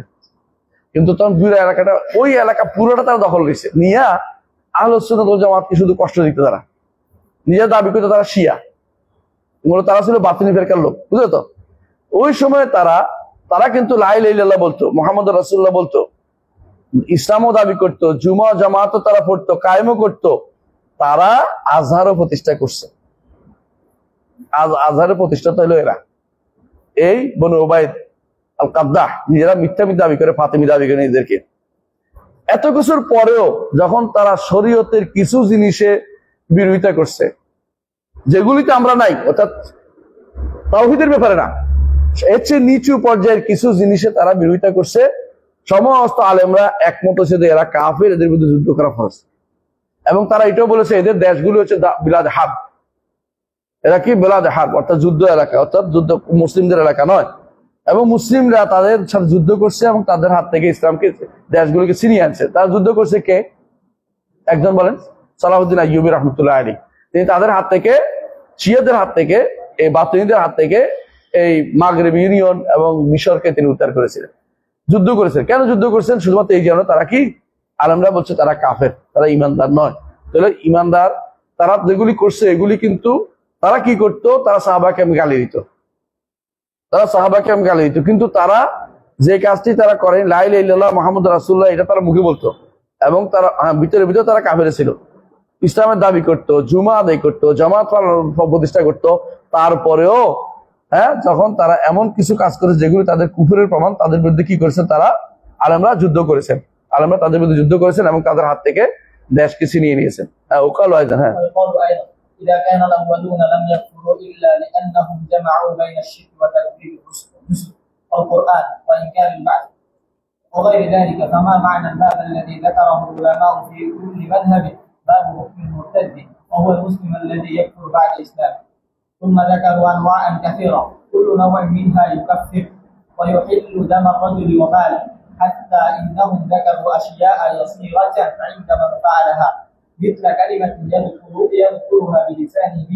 S2: কিন্তু তখন পুরো এলাকাটা, ওই এলাকা পুরোটা তারা দখল করেছে। নিয়া আহলে সুন্নাত ওয়াল জামাতকে শুধু কষ্ট দিত তারা, নিজের দাবি করতো তারা শিয়া, তারা ছিল বাতিনি ফেরকার লোক, বুঝলো তো? ওই সময় তারা কিন্তু লা ইলাহা ইল্লাল্লাহ বলতো, মুহাম্মদ রাসূলুল্লাহ বলতো, ইসলামও দাবি করতো, জুমা জামাতও তারা পড়তো, কায়েমও করতো। তারা আজহারও প্রতিষ্ঠা করছে। আজহারের প্রতিষ্ঠাতা হলো এরা, এই বনু উবাইদ আল কাদ্দাহ। নিজেরা মিথ্যা দাবি করে, ফাতেমি দাবি করে নিজেদেরকে। এত কিছুর পরেও যখন তারা শরীয়তের কিছু জিনিসে বিরোধিতা করছে, যেগুলিতে আমরা নাই, অর্থাৎ তাওহীদের ব্যাপারে না, এর চেয়ে নিচু পর্যায়ের কিছু জিনিসে তারা বিরোধিতা করছে, সমস্ত আলেমরা একমত হচ্ছে যে এরা কাফের, এদের বিরুদ্ধে যুদ্ধ করা ফরজ। এবং তারা এটাও বলেছে এদের দেশগুলি হচ্ছে বিলাদ হাব, এরা কি বিলাদ হাব, অর্থাৎ যুদ্ধ এলাকা, অর্থাৎ যুদ্ধ মুসলিমদের এলাকা নয়। এবং মুসলিমরা তাদের সাথে যুদ্ধ করছে এবং তাদের হাত থেকে ইসলামকে দেশগুলোকে ছিনিয়ে আনছে। তারা যুদ্ধ করছে কে? একজন বলেন, সালাহুদ্দিন আইয়ুবী রাহমাতুল্লাহ আলাইহি। তিনি তাদের হাত থেকে, শিয়াদের হাত থেকে, এই বাতিনিদের হাত থেকে এই মাগরিব ইউনিয়ন এবং মিশরকে তিনি উদ্ধার করেছিলেন, যুদ্ধ করেছেন। কেন যুদ্ধ করেছেন? শুধুমাত্র এই জন্য তারা কি, আলেমরা বলছে তারা কাফের, তারা ইমানদার নয়। তাহলে ইমানদার তারা যেগুলি করছে এগুলি কিন্তু তারা কি করতো, তারা সাহাবাকে গালি দিত, কিন্তু তারা যে কাজটি তারা করেন লা ইলাহা ইল্লাল্লাহ মুহাম্মাদুর রাসূলুল্লাহ, এটা তারা মুখে বলতো এবং তারা ভিতরে তারা কাফের ছিল, ইসলামের দাবি করতো, জুমা আদায় করতো, জামাত প্রতিষ্ঠা করতো। তারপরেও যখন তারা এমন কিছু কাজ করেছে যেগুলি তাদের কুফরের প্রমাণ, তাদের বিরুদ্ধে কি করেছেন তারা, আলেমরা যুদ্ধ করেছেন, আলেমরা তাদের বিরুদ্ধে যুদ্ধ করেছেন এবং তাদের হাত থেকে দেশকে ছিনিয়ে নিয়েছেন। ওকাল আয়দান, হ্যাঁ
S1: إذا كان الأولون لم يكفروا إلا لأنهم جمعوا بين الشرك وتكذيب الرسل والقرآن وإنكار البعث وغير ذلك، فما معنى الباب الذي ذكره العلماء في كل مذهب باب حكم المرتد وهو المسلم الذي يكفر بعد إسلامه؟ ثم ذكروا أنواعا كثيرة كل نوع منها يكفر ويحل دم الرجل وماله، حتى إنهم ذكروا أشياء يصيرة عند من فعلها مثل كلمة يذكرها بلسانه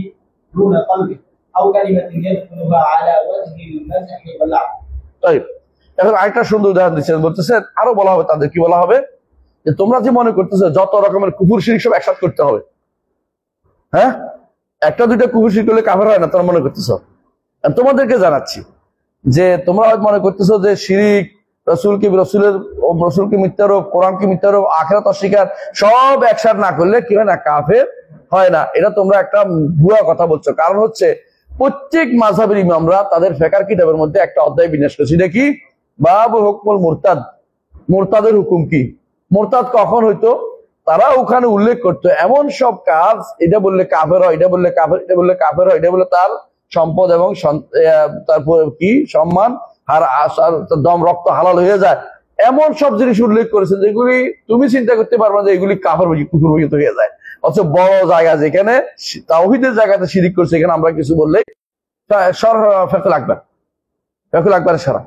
S1: دون قلبه أو كلمة يذكرها على وجه المزح واللعب।
S2: طيب এখন আরেকটা সুন্দর উদাহরণ দিচ্ছেন, বলতেছেন আরো বলা হবে তাদের, কি বলা হবে, যে তোমরা যে মনে করতেছো যত রকমের কুফর শিরক সব একসাথে করতে হবে, হ্যাঁ একটা দুইটা কুফর শিরক করলে কাফের হয় না তোমরা মনে করতেছো। তোমাদেরকে জানাচ্ছি যে তোমরা হয়তো মনে করতেছো যে শিরিক, রসুলকে মিথ্যারোপ, কোরআনকে মিথ্যারোপ, আখিরাত অস্বীকার সব একসাথে না করলে কি হয় না, কাফের হয় না। এটা তোমরা একটা ভুয়া কথা বলছো। কারণ হচ্ছে প্রত্যেক মাযহাবের ইমামরা তাদের ফিকহ কিতাবের মধ্যে একটা অধ্যায় বিন্যাস করেছে, এটা কি, বাবু হুকমুল মুরতাদ, মুরতাদের হুকুম কি, মুরতাদ কখন হইতো, তারা ওখানে উল্লেখ করতো এমন সব কাজ, এটা বললে কাফের হয়, এটা বললে কাফের, এটা বললে কাফের হয়, এটা বললে তার সম্পদ এবং তারপর কি সম্মান আর দম রক্ত হালাল হয়ে যায়, এমন সব জিনিস উল্লেখ করেছেন যেগুলি তুমি চিন্তা করতে পারবে না যে এগুলি কাফের কুফর হয়ে যায়। অথচ বড় জায়গা যেখানে তাওহীদের জায়গাতে শিরিক করছে, এখানে আমরা কিছু বললে ফেকুল আকবার সারা,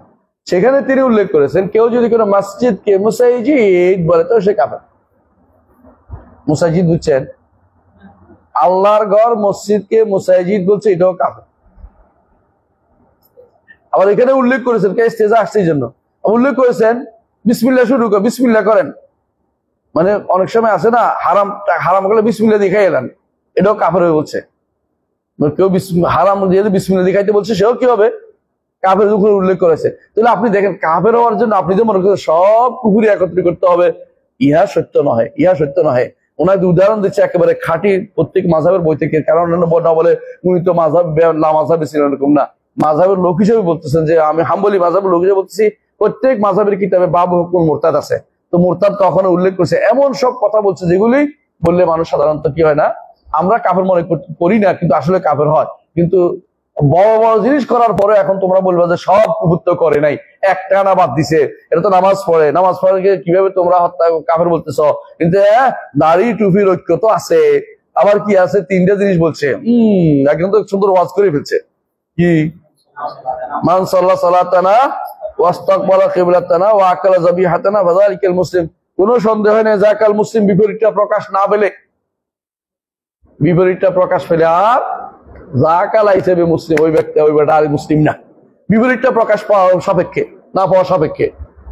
S2: সেখানে তিনি উল্লেখ করেছেন কেউ যদি কোনো মসজিদকে মুসাইজিদ বলে তো সে কাফের। মুসাইজিদ বুঝছেন, আল্লাহর ঘর মসজিদকে মুসাইজিদ বলছে, এটাও কাফের। আবার এখানে উল্লেখ করেছেন কে স্টেজে আসছে এই জন্য উল্লেখ করেছেন বিসমিল্লাহ শুরু করে, বিসমিল্লাহ করেন, মানে অনেক সময় আছে না হারাম করলে বিসমিল্লাহ দিয়ে খাই এলেন, এটাও কাফের হয়ে বলছে। কেউ হারাম দিয়ে বিসমিল্লাহ দিয়ে খাইতে বলছে, সেও কি হবে, কাফের উপরে উল্লেখ করেছে। তাহলে আপনি দেখেন কাফের হওয়ার জন্য আপনি যে মনে করছেন সব কুফরি একত্রিত করতে হবে, ইহা সত্য নয়, ইহা সত্য নয়। ওনার উদাহরণ দিচ্ছে একেবারে খাঁটি প্রত্যেক মাযহাবের বই থেকে। কারণ না বলে উনি তো মাযহাব লা মাযহাবে ছিলেন, এরকম না, মাযহাবের লোক হিসেবে বলতেছেন যে আমি হাম্বলি মাযহাবের লোক হিসেবে বলতেছি, প্রত্যেক মাযহাবের কিতাবে বাবু হুকুম মুরতাদ আছে। তো মুরতাদ কখনো উল্লেখ করছে, এমন সব কথা বলছে যেগুলি বললে মানুষ সাধারণত কি হয় না, আমরা কাফের মনে করি না, কিন্তু আসলে কাফের হয়। কিন্তু বড় বড় জিনিস করার পরে এখন তোমরা বলবে যে সব কুফর করে নাই, একটা না বাদ দিছে, এটা তো নামাজ পড়ে, নামাজ পড়ে কিভাবে তোমরা কাফের বলতেছ? কিন্তু দাড়ি টুপির ঐক্য তো আছে, আবার কি আছে, তিনটা জিনিস বলছে। একদম তো সুন্দর ওয়াজ করে ফেলছে, কি মান সাল্লা সালাতানা ওয়াস্তাকবালা কিবলাতানা ওয়া আকালা যাবিহাতানা ফাযালিকাল মুসলিম। কোনো সন্দেহ নেই যাকাল মুসলিম বিপরীতটা প্রকাশ না পেলে, বিপরীতটা প্রকাশ পেলে আর যাকালা হিসেবে মুসলিম ওই ব্যক্তি ওই বেটা আর মুসলিম না। বিপরীতটা প্রকাশ পাওয়া সাপেক্ষে না পাওয়া সাপেক্ষে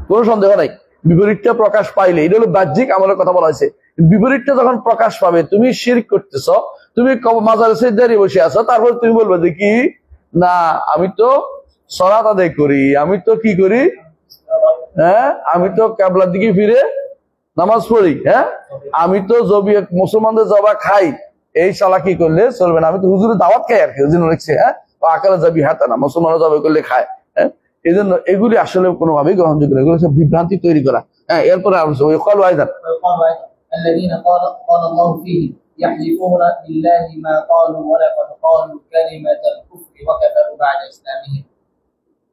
S2: কোনো সন্দেহ নাই। বিপরীতটা প্রকাশ পাইলে, এটা হলো বাহ্যিক আমলের কথা বলা হয়েছে। বিপরীতটা যখন প্রকাশ পাবে, তুমি শিরক করতেছ, তুমি মাজারে সিজদায় বসে আছো, তারপর তুমি বলবে যে কি না আমি তো সালাত আদায় করি, আমি তো কি করি, আমি তো কিবলার দিকে ফিরে নামাজ পড়ি, আমি তো মুসলমানদের জবা খাই, এই চালাকি করলে চলবে না। আমি তো হুজুরের দাওয়াত খাই আর কি, লিখছে আকালে যাবি হাতে না, মুসলমানরা জবাই করলে খায়। এই জন্য এগুলি আসলে কোনোভাবেই গ্রহণযোগ্য, এগুলো সব বিভ্রান্তি তৈরি করা। এরপরে
S1: يحلفون بالله ما قالوا ولقد قالوا كلمة الكفر وكفروا بعد إسلامهم.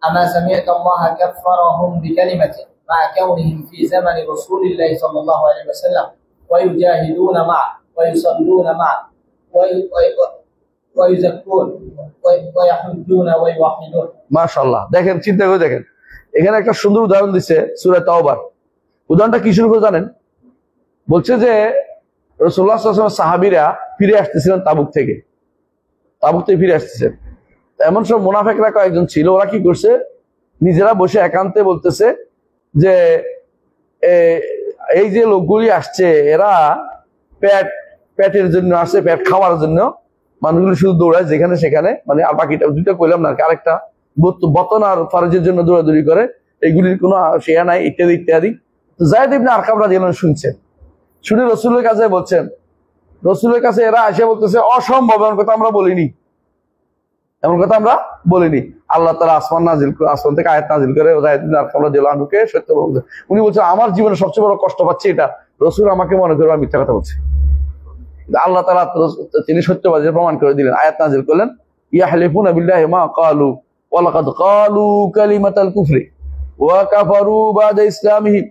S1: أما سمعت الله كفرهم بكلمة مع كونهم في زمن رسول الله صلى الله عليه وسلم ويجاهدون معه ويصلون معه ويزكون ويحجون ويوحدون.
S2: মাশাআল্লাহ, দেখেন, চিন্তা করে দেখেন, এখানে একটা সুন্দর উদাহরণ দিচ্ছে সূরা তাওবার। উদাহরণটা কি শুরু করে জানেন? বলছে যে রাসূলুল্লাহ সাল্লাল্লাহু আলাইহি ওয়াসাল্লাম সাহাবীরা ফিরে আসতেছিলেন তাবুক থেকে ফিরে আসতেছেন। এমন সব মুনাফিকরা কয়েকজন ছিল, ওরা কি করছে, নিজেরা বসে একান্তে বলতেছে যে এই যে লোকগুলি আসছে এরা পেটের জন্য আসছে, পেট খাওয়ার জন্য মানুষগুলো শুধু দৌড়ায় যেখানে সেখানে, মানে আর বাকিটা দুইটা কইলাম না, আরেকটা বতন আর ফরজের জন্য দৌড়াদৌড়ি করে, এগুলির কোনো শেয়া নাই, ইত্যাদি ইত্যাদি। যায়েদ ইবনে আরকাম রাদিয়াল্লাহু আনহু শুনছেন, শুনে রসুলের কাছে বলছেন, রসুলের কাছে এরা এসে বলতেছে অসম্ভব, এমন কথা আমরা বলিনি, আল্লাহ তাআলা আসমান থেকে আয়াত নাজিল করে যায়েদ ইবনে আরকাম রাদিয়াল্লাহু আনহুকে সত্য বলতে। উনি বলছেন আমার জীবনে সবচেয়ে বড় কষ্ট পাচ্ছি এটা, রসুল আমাকে মনে করে মিথ্যা কথা বলছে। আল্লাহ তাআলা তিনি সত্যবাদী প্রমাণ করে দিলেন, আয়াত নাজিল করলেন, ইয়াহলিফুনা বিল্লাহি মা ক্বালু ওয়া লাকাদ ক্বালু কালিমাতাল কুফরি ওয়া কাফারু বাদা ইসলামিহিম।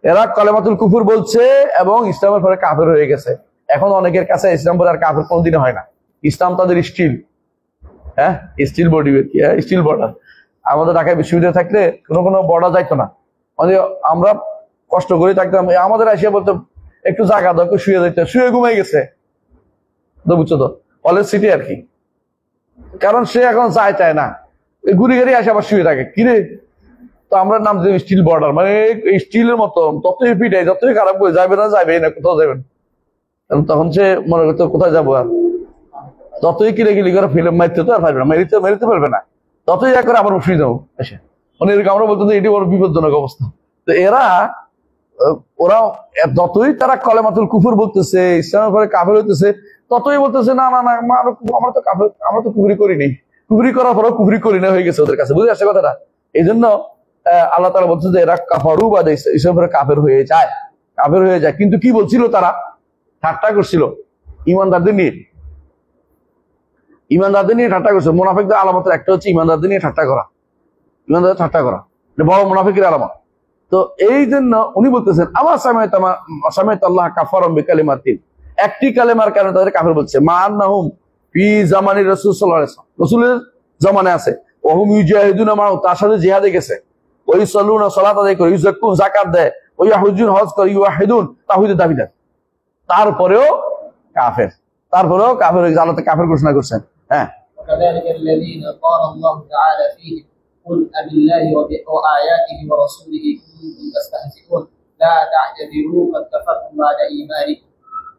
S2: এরা কালিমাতুল কুফর বলছে এবং ইসলামের পরে কাফের হয়ে গেছে। এখন অনেকের কাছে ইসলাম পরে আর কাফের কোনদিন হয় না, ইসলাম তাদের steel, steel body, steel border. আমাদের ঢাকায় বিশ্ববিদ্যালয় থাকলে কোনো বর্ডার যাইতো না, মানে আমরা কষ্ট করে থাকতাম, আমাদের আসিয়া বলতো একটু জায়গা দাও, শুয়ে যাইতে, শুয়ে ঘুমাই গেছে, বুঝছো তো, কলেজ সিটি আর কি। কারণ সে এখন চায় না, ঘুরে ঘুরে আসে আবার শুয়ে থাকে, কিরে। তো আমরা নাম দিই স্টিল বর্ডার, মানে স্টিলের মতো, যতই পিটাই যতই খারাপ করে যাবে না, কোথাও যাবেন। তখন সে মনে করতো কোথায় যাবো, আর যতই কিলে করে ফিল্ম মারতে তো আর পারবে না, মেরিতে পারবে না, ততই এক করে আবার শুয়ে যাবো এসে, মানে এরকম আমরা বলতো এটি বড় বিপজ্জনক অবস্থা। তো ওরা যতই তারা কলেমাতুল কুফর বলতেছে, ইসলামের পরে কাফের হইতেছে, ততই বলতেছে না আমরা তো কাফের, আমরা তো কুফরি করিনি, কুফরি করার পরেও কুফরি করি না হয়ে গেছে ওদের কাছে, বুঝে আসছে কথাটা। এই জন্য আল্লাহ তাআলা বলছে যে এরা কাফারু বাদা ইসলামের পরে কাফের হয়ে যায়। কিন্তু কি বলছিল তারা? ঠাট্টা করছিল ইমানদারদের নিয়ে ঠাট্টা করছে। মুনাফিকদের আলামতের একটা হচ্ছে ইমানদারদের নিয়ে ঠাট্টা করা, বড় মুনাফিকের আলামত। তো এই জন্য উনি বলতেছেন আমার সামাইত আল্লাহ কাফারাম বিকালিমাতিন, একটি কালেমার কারণে তাদের কাফের বলছে। মা আন্নাহুম ফি জামানি রাসূল সাল্লাল্লাহু আলাইহি ওয়াসাল্লাম, রাসূলের জামানে আছে, ওহুম ইউজাহিদুনা মা, তার সাথে জিহাদে গেছে, ওই সাল্লুনা সালাত আদায় করে, ইউযাক্কুন যাকাত দেয়, ওই ইয়াহুজুন হজ করে, ইউহিদুন তাওহীদের দাবিদার, তারপরেও কাফের আল্লাহ কাফের ঘোষণা করছেন। হ্যাঁ,
S1: وكذلك الذين قال الله تعالى فيهم قل أبالله وآياته ورسوله كنتم تستهزئون لا تعتذروا قد كفرتم بعد إيمانكم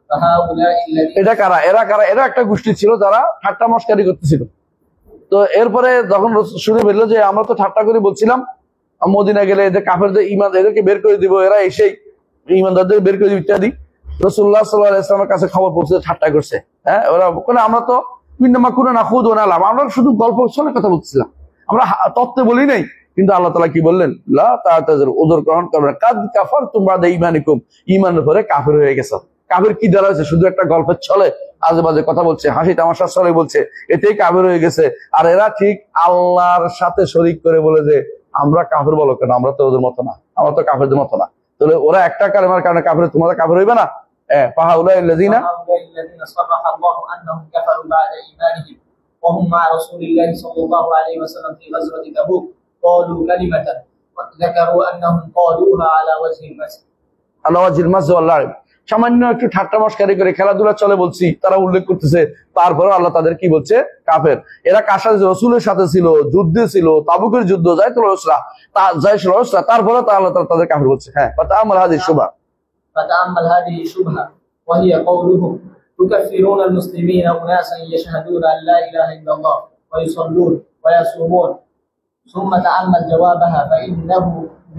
S1: فهؤلاء الذين
S2: এরা একটা গোষ্ঠী ছিল যারা ঠাট্টা মশকারি করতেছিল। তো এরপরে যখন শুনে বেরলো যে আমরা তো ঠাট্টা করে বলছিলাম মদিনা গেলে এদের কাফেরদের ঈমান এদেরকে বের করে দিব, এরা এসেই ঈমানদারদের বের করে দিব ইত্যাদি, রাসূলুল্লাহ সাল্লাল্লাহু আলাইহি ওয়াসাল্লামের কাছে খবর পৌঁছে ঠাট্টা করছে। ওরা আমরা তো আমরা শুধু গল্প চলে কথা বলছিলাম, আমরা তত্ত্বে বলি নাই। কিন্তু আল্লাহ তাআলা কি বললেন, লা তা'তাযিরু, ওযর গ্রহণ করবে না, কাদ কাফারতুম বাদা ঈমানিকুম, ঈমানের পরে কাফের হয়ে গেছে। কাফের কি দ্বারা হয়েছে? শুধু একটা গল্পের ছলে আজেবাজে কথা বলছে, হাসি তামাশার ছলে বলছে, এতেই কাফের হয়ে গেছে। আর এরা ঠিক আল্লাহর সাথে শরীক করে বলে যে আমরা কাফের বলো কেন, আমরা তো ওদের মতো না, আমরা তো কাফেরদের মতো না। তাহলে ওরা একটা কালেমার কারণে কাফের, তোমরা কাফের হইবে না। فهؤلاء الذين
S1: صرح الله أنهم كفروا بعد إيمانهم وهم مع رسول الله صلى الله عليه وسلم في غزوة تبوك قالوا كلمة ذكروا أنهم قالوها على وجه المزح
S2: واللعب, সামান্য একটু ঠাট্টা মশকারি করে খেলাধুলা চলে বলছি, তারা উল্লেখ করতেছে, তারপরে আল্লাহ তাদের কি বলছে? কাফের। এরা কার সাথে? রাসূলের সাথে ছিল, যুদ্ধে ছিল, তাবুকের যুদ্ধ, জায়তুল উসরা, তারপরে আল্লাহ তাদের কাফের বলছে। হ্যাঁ, ফাতাআম্মাল হাদিহি শুবহা,
S1: فتأمل هذه الشبهة وهي قولهم تكفرون المسلمين أناسا يشهدون أن لا إله إلا الله ويصلون ويصومون ثم تأمل جوابها فإنه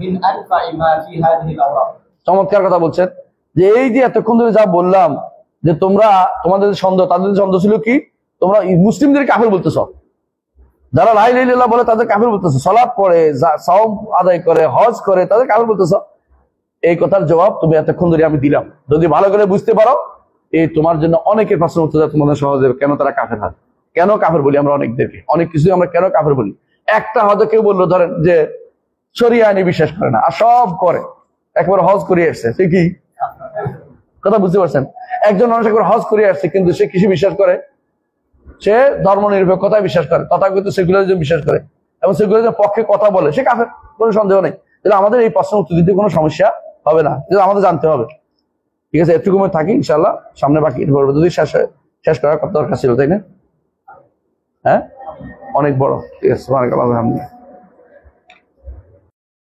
S1: من أنفع ما في هذه الأوراق.
S2: চমৎকার কথা বলছেন যে এই যে এতক্ষণ ধরে যা বললাম যে তোমরা তোমাদের সন্দেহ, তাদের সন্দেহ ছিল কি? তোমরা মুসলিমদের কাফের বলতেছ, যারা লা ইলাহা ইল্লাল্লাহ বলে তাদের কাফের বলতেছ, সালাত পড়ে, সাওম আদায় করে, হজ করে, তাদের কাফের বলতেছ। এই কথার জবাব তুমি এতক্ষণ ধরে আমি দিলাম। যদি ভালো করে বুঝতে পারো, এই তোমার জন্য অনেকের প্রশ্ন উত্তর তোমাদের সহজে, কেন তারা কাফের হয়, কেন কাফের বলি আমরা অনেকদেরকে, অনেক কিছু আমরা কেন কাফের বলি। একটা হয়তো কেউ বললো, ধরেন যে শরিয়া আইনি বিশ্বাস করে না আর সব করে, একবার হজ করে আসছে, সে কি কথা বুঝতে পারছেন? একজন মানুষ একবার হজ করে আসছে, কিন্তু সে কিছু বিশ্বাস করে, সে ধর্ম নিরপেক্ষতায় বিশ্বাস করে, তথাকথিত সেকুলারিজম বিশ্বাস করে এবং সেকুলারিজমের পক্ষে কথা বলে, সে কাফের, কোনো সন্দেহ নেই। তাহলে আমাদের এই প্রশ্ন উত্তর দিতে কোনো সমস্যা হবে না, আমাদের জানতে হবে ঠিক আছে, এটুকু থাকি ইনশাল্লাহ, সামনে বাকি বলবো যদি শেষ করার কথা দরকার ছিল, তাই না? হ্যাঁ, অনেক বড়। ঠিক আছে, সুবহানাল্লাহ, আলহামদুলিল্লাহ।